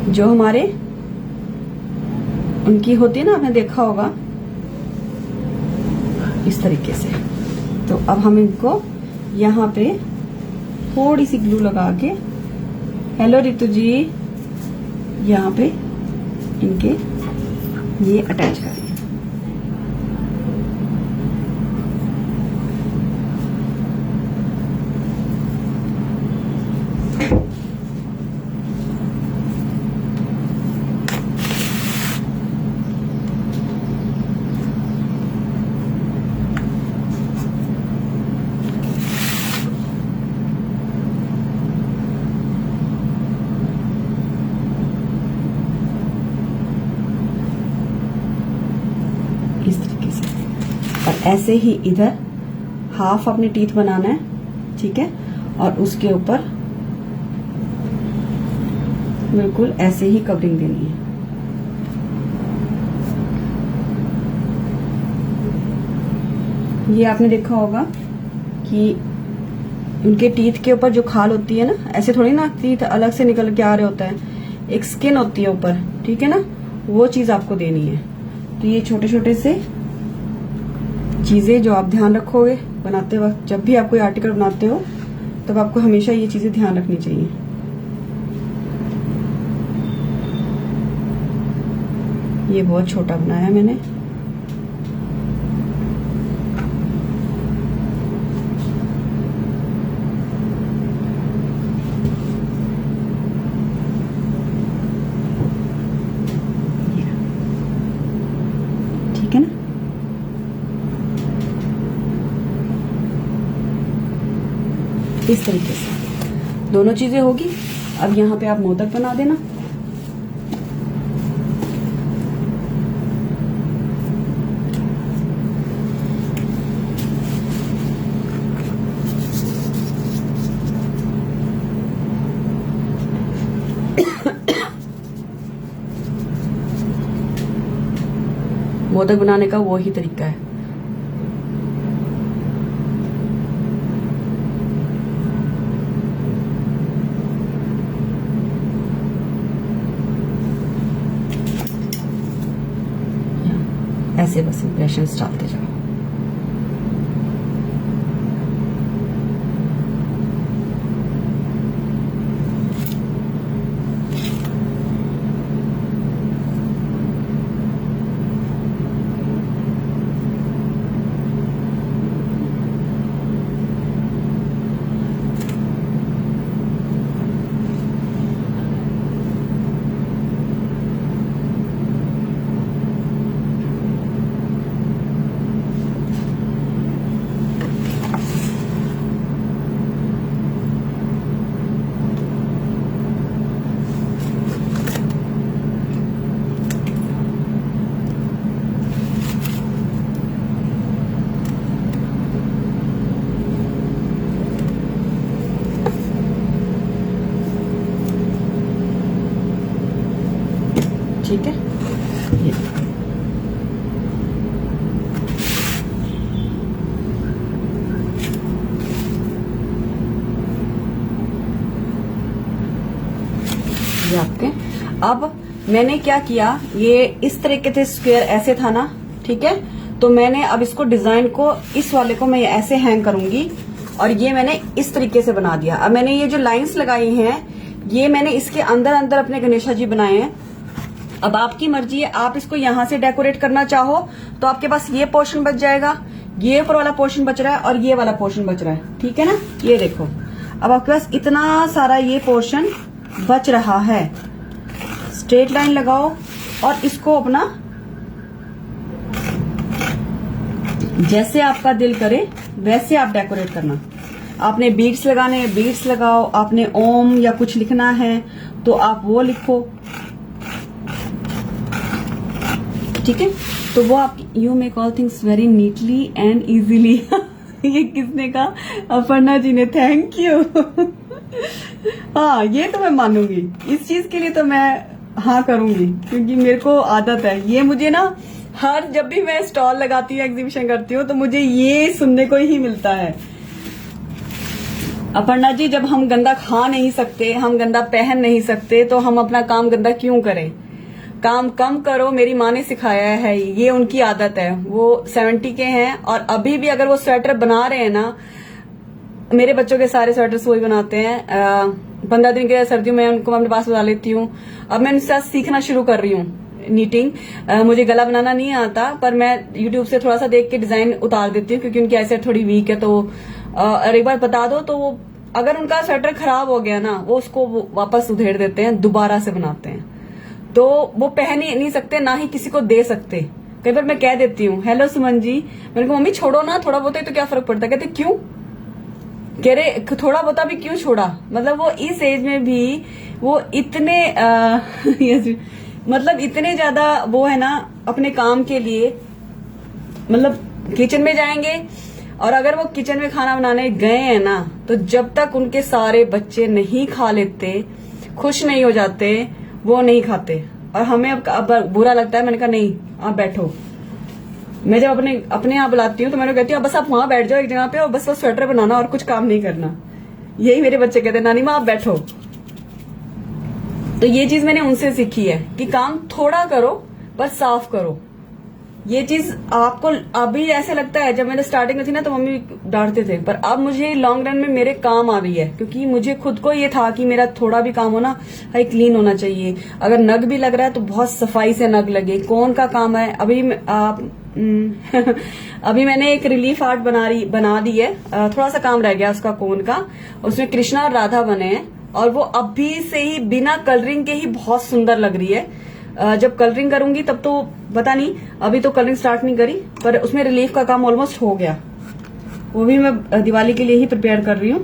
Speaker 1: जो हमारे उनकी होती है ना, आपने देखा होगा इस तरीके से। तो अब हम इनको यहाँ पे थोड़ी सी ग्लू लगा के, हेलो रितु जी, यहाँ पे इनके ये अटैच करें। इस तरीके से, और ऐसे ही इधर हाफ अपने टीथ बनाना है, ठीक है, और उसके ऊपर बिल्कुल ऐसे ही कवरिंग देनी है। ये आपने देखा होगा कि उनके टीथ के ऊपर जो खाल होती है ना, ऐसे थोड़ी ना टीथ अलग से निकल के आ रहे होता है, एक स्किन होती है ऊपर, ठीक है ना, वो चीज आपको देनी है। तो ये छोटे छोटे से चीजें जो आप ध्यान रखोगे बनाते वक्त, जब भी आप कोई आर्टिकल बनाते हो तब आपको हमेशा ये चीजें ध्यान रखनी चाहिए। ये बहुत छोटा बनाया मैंने। ठीक है ना। इस तरीके से दोनों चीजें होगी। अब यहाँ पे आप मोदक बना देना। मोदक बनाने का वो ही तरीका है। ऐसे बस इंप्रेशंस डालते जाओ। ठीक है। ये आपके। अब मैंने क्या किया, ये इस तरीके से स्क्वायर ऐसे था ना, ठीक है। तो मैंने अब इसको डिजाइन को, इस वाले को मैं ऐसे हैंग करूंगी और ये मैंने इस तरीके से बना दिया। अब मैंने ये जो लाइंस लगाई हैं ये मैंने इसके अंदर अंदर अपने गणेशा जी बनाए हैं। अब आपकी मर्जी है, आप इसको यहां से डेकोरेट करना चाहो तो आपके पास ये पोर्शन बच जाएगा, ये ऊपर वाला पोर्शन बच रहा है और ये वाला पोर्शन बच रहा है, ठीक है ना। ये देखो अब आपके पास इतना सारा ये पोर्शन बच रहा है। स्ट्रेट लाइन लगाओ और इसको अपना जैसे आपका दिल करे वैसे आप डेकोरेट करना। आपने बीड्स लगाने हैं बीड्स लगाओ, आपने ओम या कुछ लिखना है तो आप वो लिखो, ठीक है। तो वो आप you make all things very neatly and easily. ये किसने कहा? अपर्णा जी ने, थैंक यू। हाँ ये तो मैं मानूंगी, इस चीज के लिए तो मैं हाँ करूंगी क्योंकि मेरे को आदत है। ये मुझे ना हर जब भी मैं स्टॉल लगाती हूँ एग्जीबिशन करती हूँ तो मुझे ये सुनने को ही मिलता है। अपर्णा जी जब हम गंदा खा नहीं सकते, हम गंदा पहन नहीं सकते तो हम अपना काम गंदा क्यों करें? काम कम करो, मेरी माँ ने सिखाया है, ये उनकी आदत है। वो 70 के हैं और अभी भी अगर वो स्वेटर बना रहे हैं ना, मेरे बच्चों के सारे स्वेटर्स वही बनाते हैं। 15 दिन के सर्दियों में उनको अपने पास बुला लेती हूँ। अब मैं उनसे सीखना शुरू कर रही हूँ नीटिंग। मुझे गला बनाना नहीं आता पर मैं यूट्यूब से थोड़ा सा देख के डिजाइन उतार देती हूँ क्योंकि उनकी ऐसे थोड़ी वीक है। तो और एक बार बता दो तो वो अगर उनका स्वेटर खराब हो गया ना, वो उसको वापस उधेड़ देते हैं, दोबारा से बनाते हैं। तो वो पहन ही नहीं सकते, ना ही किसी को दे सकते। कई बार मैं कह देती हूँ, हेलो सुमन जी, मैंने कहा मम्मी छोड़ो ना, थोड़ा बहुत तो क्या फर्क पड़ता है? कहते क्यों? कह रहे थोड़ा बहुत भी क्यों छोड़ा? मतलब वो इस एज में भी वो इतने मतलब इतने ज्यादा वो है ना अपने काम के लिए, मतलब किचन में जाएंगे और अगर वो किचन में खाना बनाने गए हैं ना तो जब तक उनके सारे बच्चे नहीं खा लेते, खुश नहीं हो जाते, वो नहीं खाते। और हमें अब बुरा लगता है। मैंने कहा नहीं आप बैठो। मैं जब अपने यहाँ बुलाती हूँ तो मैंने कहती हूँ बस आप वहां बैठ जाओ एक जगह पे और बस वो स्वेटर बनाना और कुछ काम नहीं करना। यही मेरे बच्चे कहते हैं नानी माँ आप बैठो। तो ये चीज मैंने उनसे सीखी है कि काम थोड़ा करो पर साफ करो। ये चीज आपको अभी ऐसे लगता है, जब मैंने स्टार्टिंग में थी ना तो मम्मी डांटते थे, पर अब मुझे लॉन्ग रन में मेरे काम आ रही है, क्योंकि मुझे खुद को ये था कि मेरा थोड़ा भी काम हो ना भाई क्लीन होना चाहिए। अगर नग भी लग रहा है तो बहुत सफाई से नग लगे। कौन का काम है अभी आप अभी मैंने एक रिलीफ आर्ट बना दी है, थोड़ा सा काम रह गया उसका कोन का। उसमें कृष्णा और राधा बने हैं और वो अभी से ही बिना कलरिंग के ही बहुत सुंदर लग रही है। जब कलरिंग करूंगी तब तो पता नहीं, अभी तो कलरिंग स्टार्ट नहीं करी, पर उसमें रिलीफ का काम ऑलमोस्ट हो गया। वो भी मैं दिवाली के लिए ही प्रिपेयर कर रही हूँ,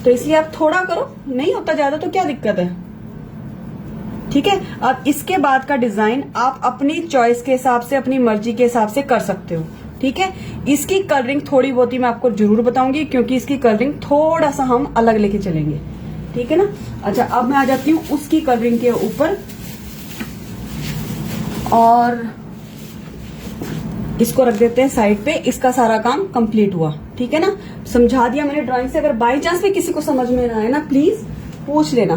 Speaker 1: तो इसलिए आप थोड़ा करो, नहीं होता ज्यादा तो क्या दिक्कत है, ठीक है। अब इसके बाद का डिजाइन आप अपनी चॉइस के हिसाब से, अपनी मर्जी के हिसाब से कर सकते हो, ठीक है। इसकी कलरिंग थोड़ी बहुत ही मैं आपको जरूर बताऊंगी, क्योंकि इसकी कलरिंग थोड़ा सा हम अलग लेके चलेंगे, ठीक है ना। अच्छा, अब मैं आ जाती हूँ उसकी कलरिंग के ऊपर, और इसको रख देते हैं साइड पे। इसका सारा काम कंप्लीट हुआ, ठीक है ना। समझा दिया मैंने ड्राइंग से। अगर बाई चांस भी किसी को समझ में ना आए ना, प्लीज पूछ लेना।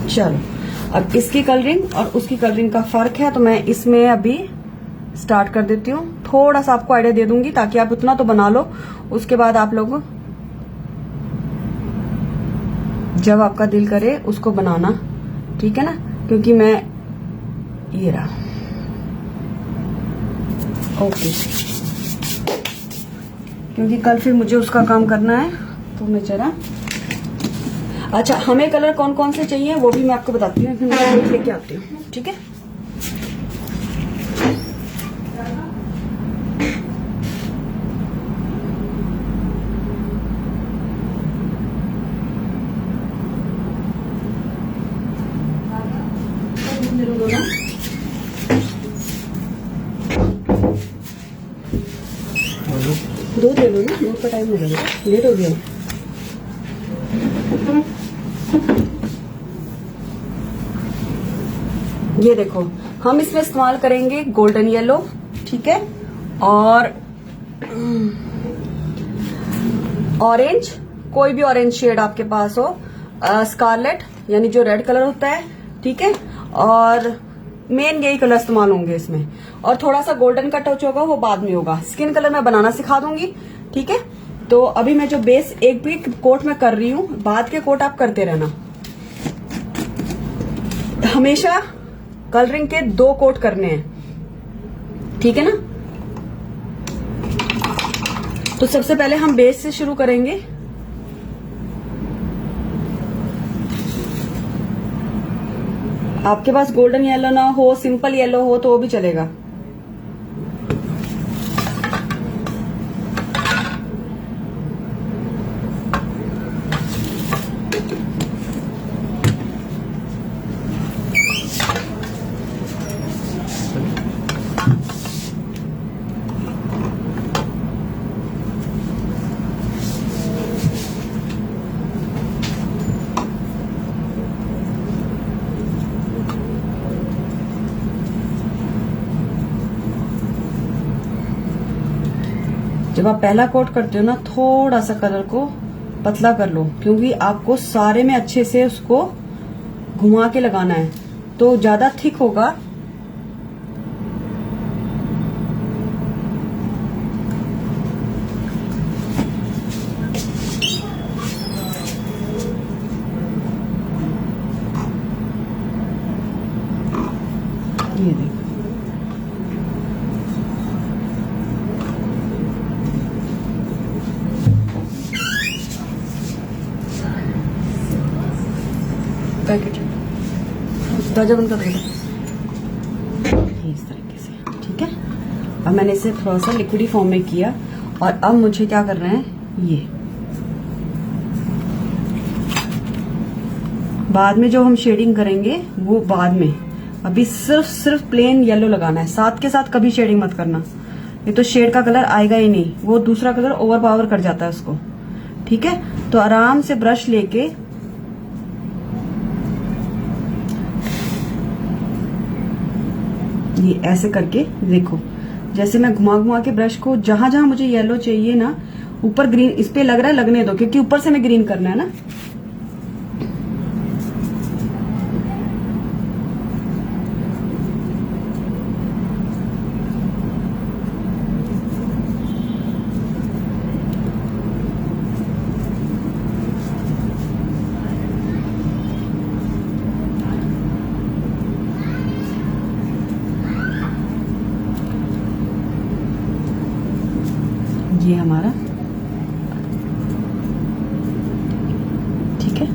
Speaker 1: चलो, अब इसकी कलरिंग और उसकी कलरिंग का फर्क है, तो मैं इसमें अभी स्टार्ट कर देती हूँ। थोड़ा सा आपको आइडिया दे दूंगी ताकि आप उतना तो बना लो, उसके बाद आप लोग जब आपका दिल करे उसको बनाना, ठीक है ना। क्योंकि मैं ये रहा, ओके, क्योंकि कल फिर मुझे उसका काम करना है, तो मैं जरा। अच्छा, हमें कलर कौन कौन से चाहिए वो भी मैं आपको बताती हूँ, फिर मैं लेके आती हूँ, ठीक है। दो दे दो ना, बहुत का टाइम हो गया, लेट हो गया। ये देखो, हम इसमें इस्तेमाल करेंगे गोल्डन येलो, ठीक है, और ऑरेंज, कोई भी ऑरेंज शेड आपके पास हो, स्कारलेट यानी जो रेड कलर होता है, ठीक है, और मेन यही कलर इस्तेमाल होंगे इसमें। और थोड़ा सा गोल्डन का टच होगा, वो बाद में होगा। स्किन कलर मैं बनाना सिखा दूंगी, ठीक है। तो अभी मैं जो बेस एक भी कोट में कर रही हूँ, बाद के कोट आप करते रहना। हमेशा कलरिंग के 2 कोट करने हैं, ठीक है ना। तो सबसे पहले हम बेस से शुरू करेंगे। आपके पास गोल्डन येलो ना हो, सिंपल येलो हो तो वो भी चलेगा। जब आप पहला कोट करते हो ना, थोड़ा सा कलर को पतला कर लो, क्योंकि आपको सारे में अच्छे से उसको घुमा के लगाना है, तो ज्यादा थिक होगा। ये देखो, पैकेट दरवाजा बंद कर दो, इस तरीके से, ठीक है। अब मैंने इसे थोड़ा सा लिक्विडी फॉर्म में किया, और अब मुझे क्या करना है, ये बाद में जो हम शेडिंग करेंगे वो बाद में, अभी सिर्फ प्लेन येलो लगाना है। साथ के साथ कभी शेडिंग मत करना, ये तो शेड का कलर आएगा ही नहीं, वो दूसरा कलर ओवर पावर कर जाता है उसको, ठीक है। तो आराम से ब्रश लेके ये ऐसे करके देखो, जैसे मैं घुमा घुमा के ब्रश को जहां जहां मुझे येलो चाहिए ना, ऊपर ग्रीन इस पे लग रहा है, लगने दो, क्योंकि ऊपर से हमें ग्रीन करना है ना। ये हमारा ठीक है।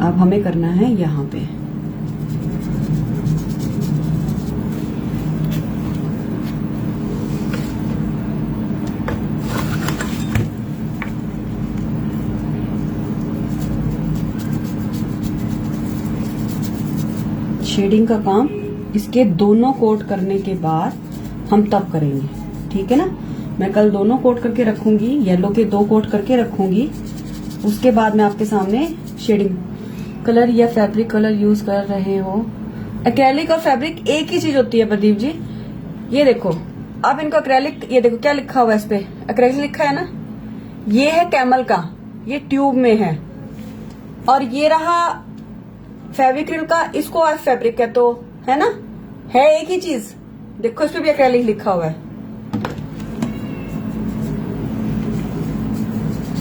Speaker 1: अब हमें करना है यहाँ पे शेडिंग का काम इसके दोनों कोट करने के बाद हम तब करेंगे, ठीक है ना। मैं कल दोनों कोट करके रखूंगी, येलो के 2 कोट करके रखूंगी, उसके बाद मैं आपके सामने शेडिंग। कलर या फैब्रिक कलर यूज कर रहे हो? एक्रेलिक और फैब्रिक एक ही चीज होती है प्रदीप जी। ये देखो अब इनको एक्रेलिक, ये देखो क्या लिखा हुआ है इस पे, एक्रेलिक लिखा है ना। ये है कैमल का, ये ट्यूब में है, और ये रहा फेविक्रिल का, इसको आप फैब्रिक कहते हो, है ना, है एक ही चीज। देखो इस पे भी एक्रेलिक लिखा हुआ है।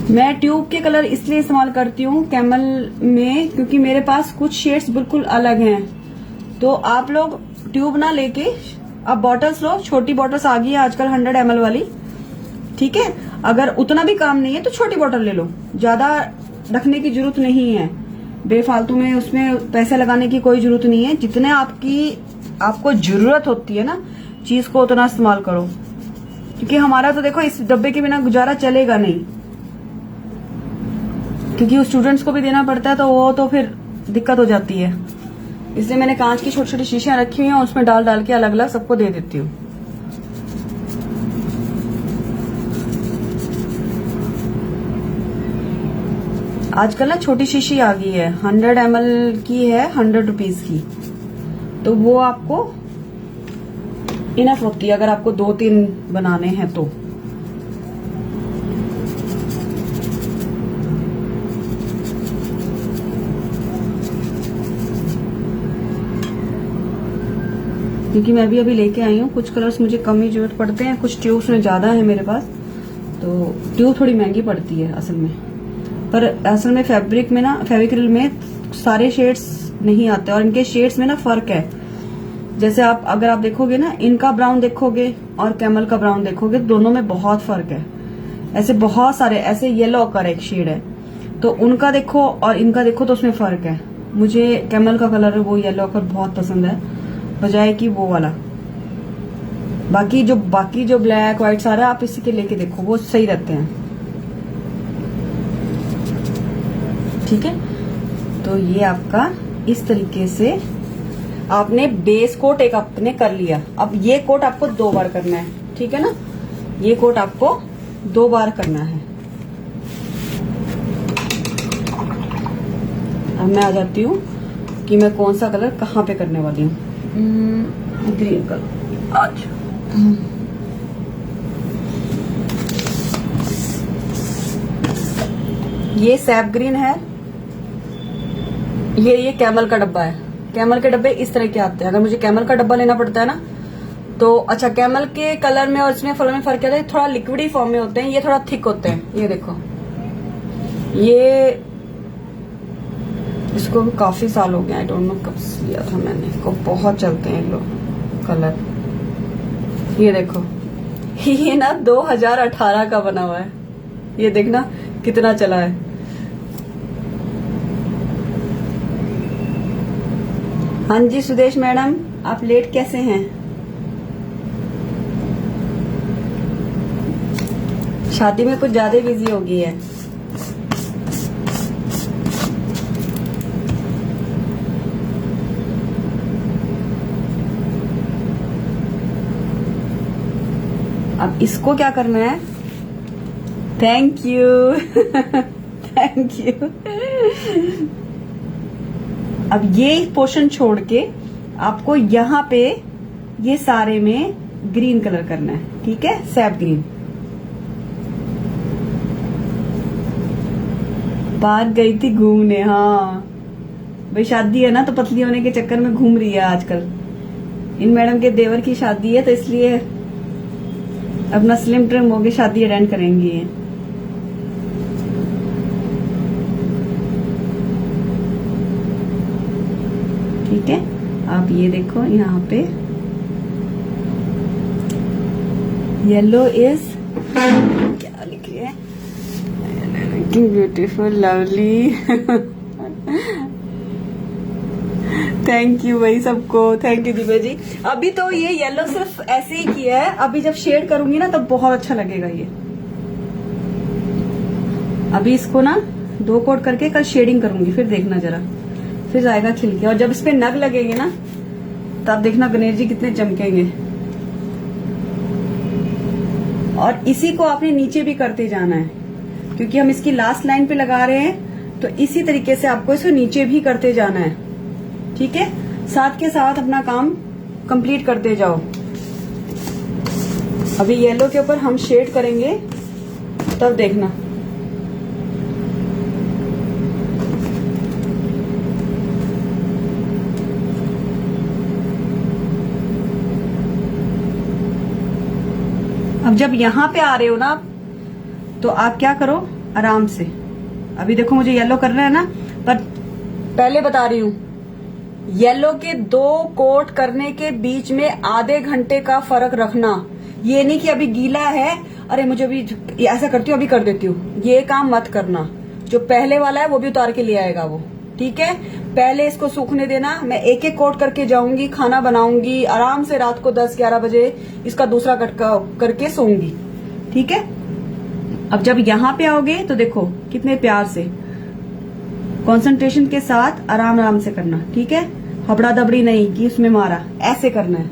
Speaker 1: मैं ट्यूब के कलर इसलिए इस्तेमाल करती हूँ कैमल में क्योंकि मेरे पास कुछ शेड्स बिल्कुल अलग हैं। तो आप लोग ट्यूब ना लेके आप बॉटल्स लो, छोटी बॉटल्स आ गई है आजकल 100 ml वाली, ठीक है। अगर उतना भी काम नहीं है तो छोटी बॉटल ले लो, ज्यादा रखने की जरूरत नहीं है, बेफालतू में उसमें पैसे लगाने की कोई जरूरत नहीं है। जितने आपको जरूरत होती है ना चीज को, उतना इस्तेमाल करो, क्योंकि हमारा तो देखो इस डब्बे के बिना गुजारा चलेगा नहीं, क्योंकि उस स्टूडेंट्स को भी देना पड़ता है, तो वो तो फिर दिक्कत हो जाती है। इसलिए मैंने कांच की छोटी छोटी शीशियां रखी हुई हैं, उसमें डाल डाल के अलग अलग सबको दे देती हूँ। आजकल ना छोटी शीशी आ गई है, 100 ml की है, 100 रुपीज की, तो वो आपको इनफ होती है अगर आपको 2-3 बनाने हैं तो। क्योंकि मैं भी अभी लेके आई हूँ, कुछ कलर्स मुझे कम ही जरूरत पड़ते हैं, कुछ ट्यूब्स में ज्यादा है मेरे पास, तो ट्यूब थोड़ी महंगी पड़ती है असल में। पर असल में फैब्रिक में ना, फेविक्रिल में सारे शेड्स नहीं आते, और इनके शेड्स में ना फर्क है। जैसे अगर आप देखोगे ना, इनका ब्राउन देखोगे और कैमल का ब्राउन देखोगे, दोनों में बहुत फर्क है। ऐसे बहुत सारे, ऐसे येलो ऑकर एक शेड है, तो उनका देखो और इनका देखो तो उसमें फर्क है। मुझे कैमल का कलर वो येलो ऑकर बहुत पसंद है, बजाय कि वो वाला। बाकी जो ब्लैक व्हाइट सारा आप इसी के लेके देखो, वो सही रहते हैं, ठीक है। तो ये आपका इस तरीके से आपने बेस कोट एक आपने कर लिया। अब ये कोट आपको 2 बार करना है, ठीक है ना। ये कोट आपको 2 बार करना है। अब मैं आ जाती हूँ कि मैं कौन सा कलर कहाँ पे करने वाली हूँ। ग्रीन कलर आज ये सैप ग्रीन है, ये कैमल का डब्बा है। कैमल के डब्बे इस तरह के आते हैं। अगर मुझे कैमल का डब्बा लेना पड़ता है ना, तो अच्छा, कैमल के कलर में और इसमें फल में फर्क क्या है, थोड़ा लिक्विडी फॉर्म में होते हैं, ये थोड़ा थिक होते हैं। ये देखो, ये इसको भी काफी साल हो गया, आई डोंट नो कब लिया था मैंने, इसको बहुत चलते हैं लोग कलर। ये देखो, ये ना 2018 का बना हुआ है, ये देखना कितना चला है। हाँ जी सुदेश मैडम, आप लेट कैसे हैं? शादी में कुछ ज्यादा बिजी हो गई है। अब इसको क्या करना है? Thank you thank you. अब ये पोर्शन छोड़ के आपको यहाँ पे ये सारे में ग्रीन कलर करना है, ठीक है, सैप ग्रीन। पार्क गई थी घूमने, हाँ भाई शादी है ना, तो पतली होने के चक्कर में घूम रही है आजकल। इन मैडम के देवर की शादी है, तो इसलिए अपना स्लिम ट्रिम होके शादी अटेंड करेंगी ये। ठीक है, आप ये देखो यहाँ पे येलो इज क्या लिखी है, ब्यूटीफुल लवली। थैंक यू भाई सबको, थैंक यू दिव्या जी। अभी तो ये येलो सिर्फ ऐसे ही किया है, अभी जब शेड करूंगी ना तब बहुत अच्छा लगेगा ये। अभी इसको ना 2 कोट करके कल शेडिंग करूंगी, फिर देखना जरा, फिर जाएगा खिल के। और जब इस पे नग लगेंगे ना तब देखना गणेश जी कितने चमकेंगे। और इसी को आपने नीचे भी करते जाना है, क्योंकि हम इसकी लास्ट लाइन पे लगा रहे हैं, तो इसी तरीके से आपको इसको नीचे भी करते जाना है। ठीक है, साथ के साथ अपना काम कंप्लीट करते जाओ। अभी येलो के ऊपर हम शेड करेंगे, तब देखना। अब जब यहां पे आ रहे हो ना तो आप क्या करो, आराम से। अभी देखो मुझे येलो करना है ना, पर पहले बता रही हूं, येलो के 2 कोट करने के बीच में आधे घंटे का फर्क रखना। ये नहीं कि अभी गीला है, अरे मुझे अभी ऐसा करती हूँ अभी कर देती हूँ, ये काम मत करना। जो पहले वाला है वो भी उतार के ले आएगा वो। ठीक है, पहले इसको सूखने देना। मैं एक एक कोट करके जाऊंगी, खाना बनाऊंगी आराम से, रात को 10-11 बजे इसका दूसरा कटका करके सोऊंगी। ठीक है, अब जब यहाँ पे आओगे तो देखो कितने प्यार से, कंसंट्रेशन के साथ आराम आराम से करना। ठीक है, हबड़ा दबड़ी नहीं कि उसमें मारा, ऐसे करना है।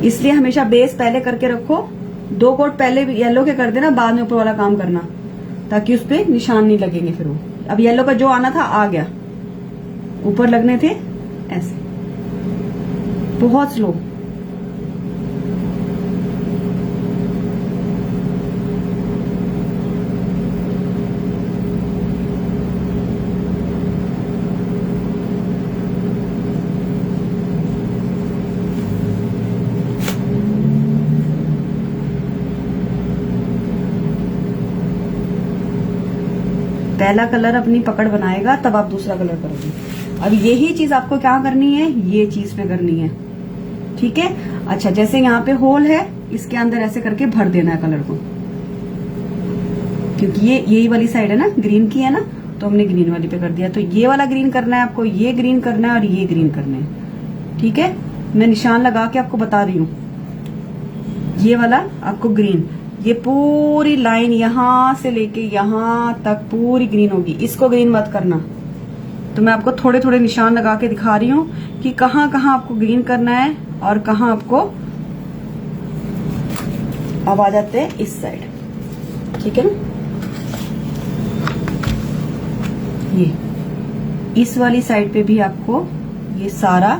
Speaker 1: इसलिए हमेशा बेस पहले करके रखो। 2 कोट पहले येलो के कर देना, बाद में ऊपर वाला काम करना, ताकि उस पे निशान नहीं लगेंगे फिर वो। अब येलो का जो आना था आ गया, ऊपर लगने थे ऐसे, बहुत स्लो। पहला कलर अपनी पकड़ बनाएगा, तब आप दूसरा कलर करोगे। अब यही चीज आपको क्या करनी है, ये चीज पे करनी है। ठीक है, अच्छा जैसे यहाँ पे होल है, इसके अंदर ऐसे करके भर देना है कलर को, क्योंकि ये यही वाली साइड है ना, ग्रीन की है ना, तो हमने ग्रीन वाली पे कर दिया। तो ये वाला ग्रीन करना है आपको, ये ग्रीन करना है और ये ग्रीन करना है। ठीक है, मैं निशान लगा के आपको बता रही हूँ। ये वाला आपको ग्रीन, ये पूरी लाइन यहां से लेके यहां तक पूरी ग्रीन होगी, इसको ग्रीन मत करना। तो मैं आपको थोड़े थोड़े निशान लगा के दिखा रही हूँ कि कहाँ कहाँ आपको ग्रीन करना है और कहाँ आपको। अब आ जाते हैं इस साइड। ठीक है ना, ये इस वाली साइड पे भी आपको ये सारा,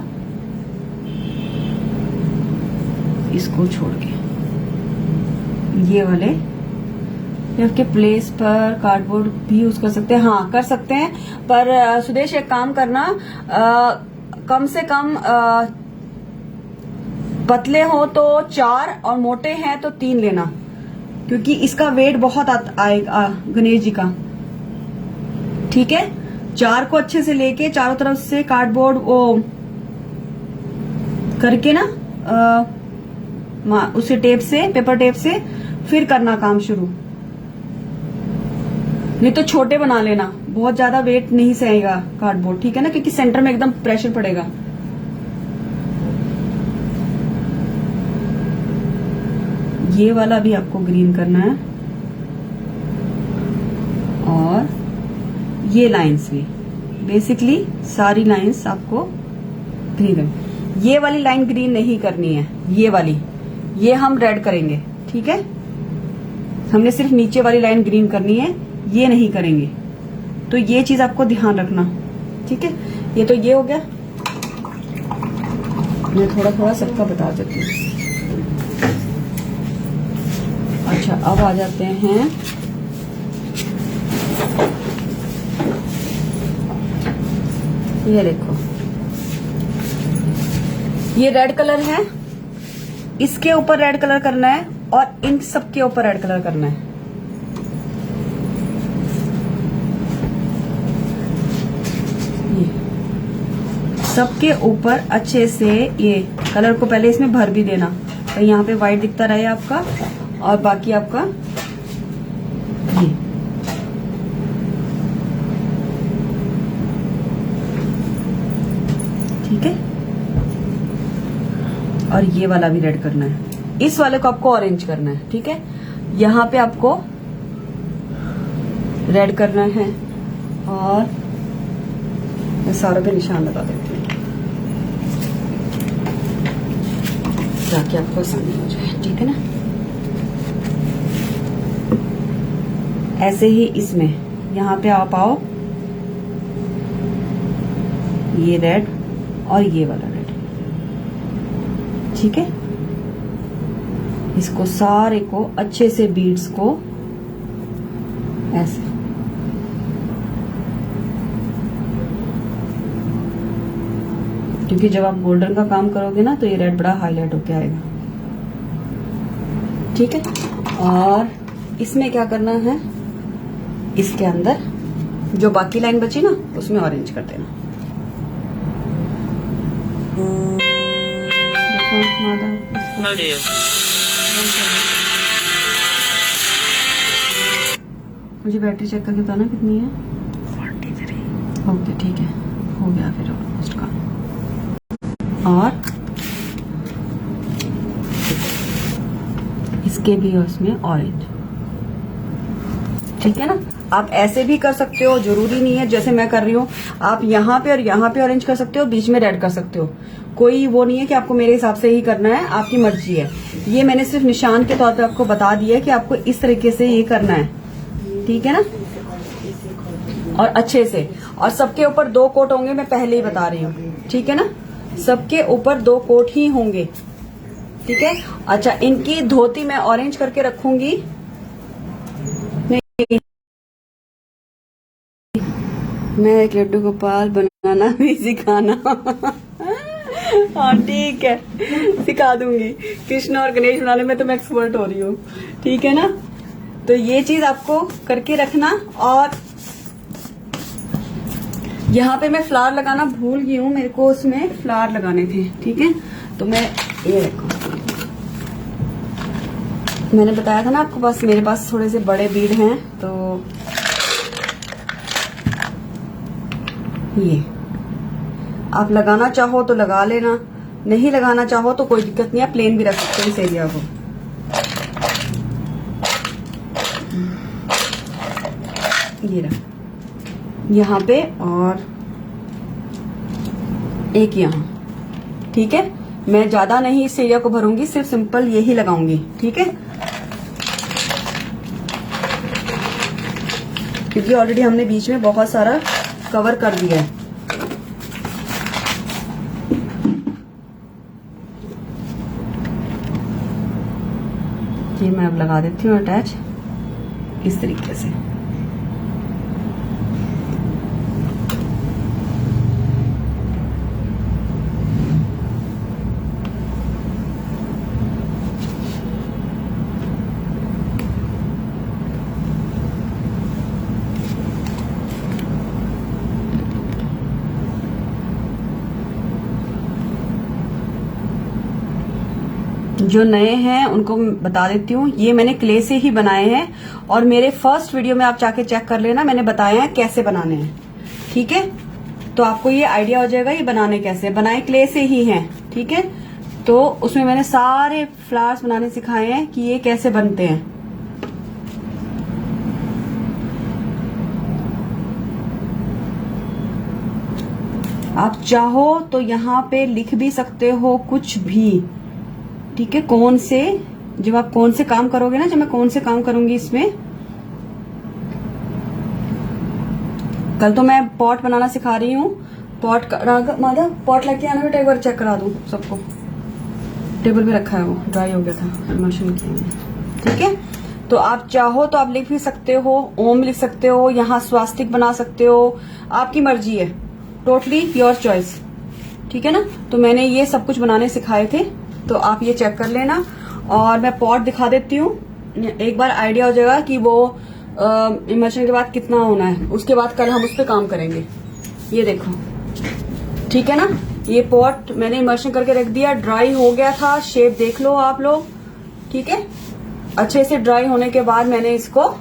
Speaker 1: इसको छोड़ के ये वाले आपके प्लेस पर कार्डबोर्ड भी यूज कर सकते हैं। हाँ कर सकते हैं, पर सुदेश एक काम करना, कम से कम पतले हो तो 4 और मोटे हैं तो 3 लेना, क्योंकि इसका वेट बहुत आएगा गणेश जी का। ठीक है, 4 को अच्छे से लेके चारों तरफ से कार्डबोर्ड वो करके ना, उसे टेप से, पेपर टेप से फिर करना काम शुरू। नहीं तो छोटे बना लेना, बहुत ज्यादा वेट नहीं सहेगा कार्डबोर्ड। ठीक है ना, क्योंकि सेंटर में एकदम प्रेशर पड़ेगा। ये वाला भी आपको ग्रीन करना है, और ये लाइंस भी, बेसिकली सारी लाइंस आपको ग्रीन करनी। ये वाली लाइन ग्रीन नहीं करनी है, ये वाली, ये हम रेड करेंगे। ठीक है, हमने सिर्फ नीचे वाली लाइन ग्रीन करनी है, ये नहीं करेंगे। तो ये चीज आपको ध्यान रखना। ठीक है, ये तो ये हो गया। मैं थोड़ा थोड़ा सबका बता देती हूँ। अच्छा, अब आ जाते हैं ये देखो, ये रेड कलर है, इसके ऊपर रेड कलर करना है और इन सब के ऊपर रेड कलर करना है। ये सबके ऊपर अच्छे से ये कलर को पहले इसमें भर भी देना, तो यहाँ पे व्हाइट दिखता रहे आपका, और बाकी आपका ये ठीक है। और ये वाला भी रेड करना है, इस वाले को आपको ऑरेंज करना है, ठीक है। यहाँ पे आपको रेड करना है, और मैं सारों पे निशान लगा देती हूँ ताकि आपको आसानी हो जाए, ठीक है ना। ऐसे ही इसमें यहाँ पे आप आओ, ये रेड और ये वाला रेड, ठीक है। इसको सारे को अच्छे से बीड्स को ऐसे क्योंकि जब आप गोल्डन का काम करोगे ना तो ये रेड बड़ा हाईलाइट होके आएगा, ठीक है। और इसमें क्या करना है, इसके अंदर जो बाकी लाइन बची ना उसमें ऑरेंज कर देना। मुझे बैटरी चेक करके बताना कितनी है। 43। ओके ठीक है, हो गया फिर ऑलमोस्ट काम। और इसके भी उसमें ऑरेंज, ठीक है ना। आप ऐसे भी कर सकते हो, जरूरी नहीं है जैसे मैं कर रही हूँ। आप यहाँ पे और यहाँ पे ऑरेंज कर सकते हो, बीच में रेड कर सकते हो, कोई वो नहीं है कि आपको मेरे हिसाब से ही करना है, आपकी मर्जी है। ये मैंने सिर्फ निशान के तौर पे आपको बता दिया है कि आपको इस तरीके से ये करना है, ठीक है ना। और अच्छे से, और सबके ऊपर 2 कोट होंगे, मैं पहले ही बता रही हूँ, ठीक है ना। सबके ऊपर 2 कोट ही होंगे, ठीक है। अच्छा, इनकी धोती मैं ऑरेंज करके रखूंगी, नहीं मैं एक लड्डू गोपाल बनाना भी सिखाना। हाँ ठीक है, सिखा दूंगी। कृष्ण और गणेश बनाने में तो मैं एक्सपर्ट हो रही हूँ, ठीक है ना। तो ये चीज आपको करके रखना। और यहाँ पे मैं फ्लावर लगाना भूल गई हूँ, मेरे को उसमें फ्लावर लगाने थे, ठीक है। तो मैं ये देखो, मैंने बताया था ना आपको, बस मेरे पास थोड़े से बड़े बीड हैं, तो ये आप लगाना चाहो तो लगा लेना, नहीं लगाना चाहो तो कोई दिक्कत नहीं, आप प्लेन भी रख सकते हो इस एरिया को। ये रहा यहाँ पे, और एक यहाँ, ठीक है। मैं ज्यादा नहीं इस एरिया को भरूंगी, सिर्फ सिंपल यही लगाऊंगी, ठीक है। क्योंकि ऑलरेडी हमने बीच में बहुत सारा कवर कर दिया है। ये मैं अब लगा देती हूँ अटैच इस तरीके से। जो नए हैं उनको बता देती हूँ, ये मैंने क्ले से ही बनाए हैं, और मेरे फर्स्ट वीडियो में आप जाके चेक कर लेना, मैंने बताया है कैसे बनाने हैं, ठीक है। तो आपको ये आइडिया हो जाएगा ये बनाने कैसे, बनाए क्ले से ही हैं, ठीक है। तो उसमें मैंने सारे फ्लावर्स बनाने सिखाए हैं कि ये कैसे बनते हैं। आप चाहो तो यहाँ पे लिख भी सकते हो कुछ भी, ठीक है। कौन से, जब आप कौन से काम करोगे ना, जब मैं कौन से काम करूंगी इसमें, कल तो मैं पॉट बनाना सिखा रही हूँ। पॉट माधव पॉट लेके आना बेटा, एक बार चेक करा दूं सबको। टेबल पे रखा है, वो ड्राई हो गया था, इमल्शन किया, ठीक है। तो आप चाहो तो आप लिख भी सकते हो, ओम लिख सकते हो, यहाँ स्वास्तिक बना सकते हो, आपकी मर्जी है, टोटली योर चॉइस, ठीक है ना। तो मैंने ये सब कुछ बनाने सिखाए थे, तो आप ये चेक कर लेना। और मैं पॉट दिखा देती हूँ, एक बार आइडिया हो जाएगा कि वो इमर्शन के बाद कितना होना है। उसके बाद कल हम उस पर काम करेंगे, ये देखो, ठीक है ना। ये पॉट मैंने इमर्शन करके रख दिया, ड्राई हो गया था, शेप देख लो आप लोग, ठीक है। अच्छे से ड्राई होने के बाद मैंने इसको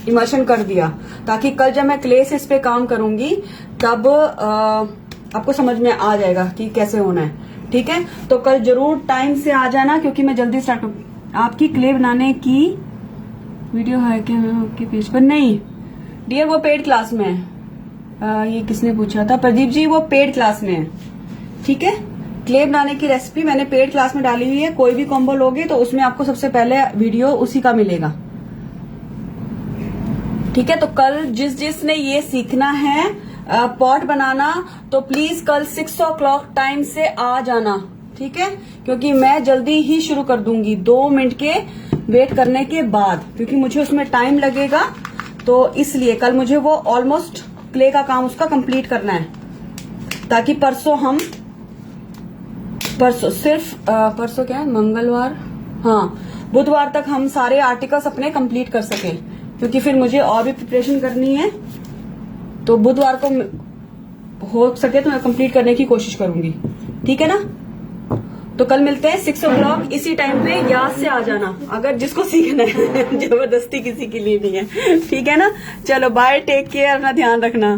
Speaker 1: इमर्शन कर दिया, ताकि कल जब मैं क्ले से इस पे काम करूंगी तब आपको समझ में आ जाएगा कि कैसे होना है, ठीक है। तो कल जरूर टाइम से आ जाना, क्योंकि मैं जल्दी स्टार्ट करूँ। आपकी क्ले बनाने की वीडियो है क्या आपके पेज पर? नहीं डियर, वो पेड क्लास में है। ये किसने पूछा था? प्रदीप जी, वो पेड क्लास में है, ठीक है। क्ले बनाने की रेसिपी मैंने पेड क्लास में डाली हुई है। कोई भी कॉम्बो लोगे तो उसमें आपको सबसे पहले वीडियो उसी का मिलेगा, ठीक है। तो कल जिसने ये सीखना है पॉट बनाना, तो प्लीज कल 6 o'clock टाइम से आ जाना, ठीक है। क्योंकि मैं जल्दी ही शुरू कर दूंगी 2 मिनट के वेट करने के बाद, क्योंकि मुझे उसमें टाइम लगेगा। तो इसलिए कल मुझे वो ऑलमोस्ट क्ले का काम उसका कंप्लीट करना है, ताकि परसों सिर्फ परसों क्या है, मंगलवार, हाँ बुधवार तक हम सारे आर्टिकल्स अपने कंप्लीट कर सके, क्योंकि फिर मुझे और भी प्रिपरेशन करनी है। तो बुधवार को हो सके तो मैं कंप्लीट करने की कोशिश करूंगी, ठीक है ना। तो कल मिलते हैं 6 o'clock इसी टाइम पे, याद से आ जाना अगर जिसको सीखना है। जबरदस्ती किसी के लिए नहीं है, ठीक है ना। चलो बाय, टेक केयर, अपना ध्यान रखना।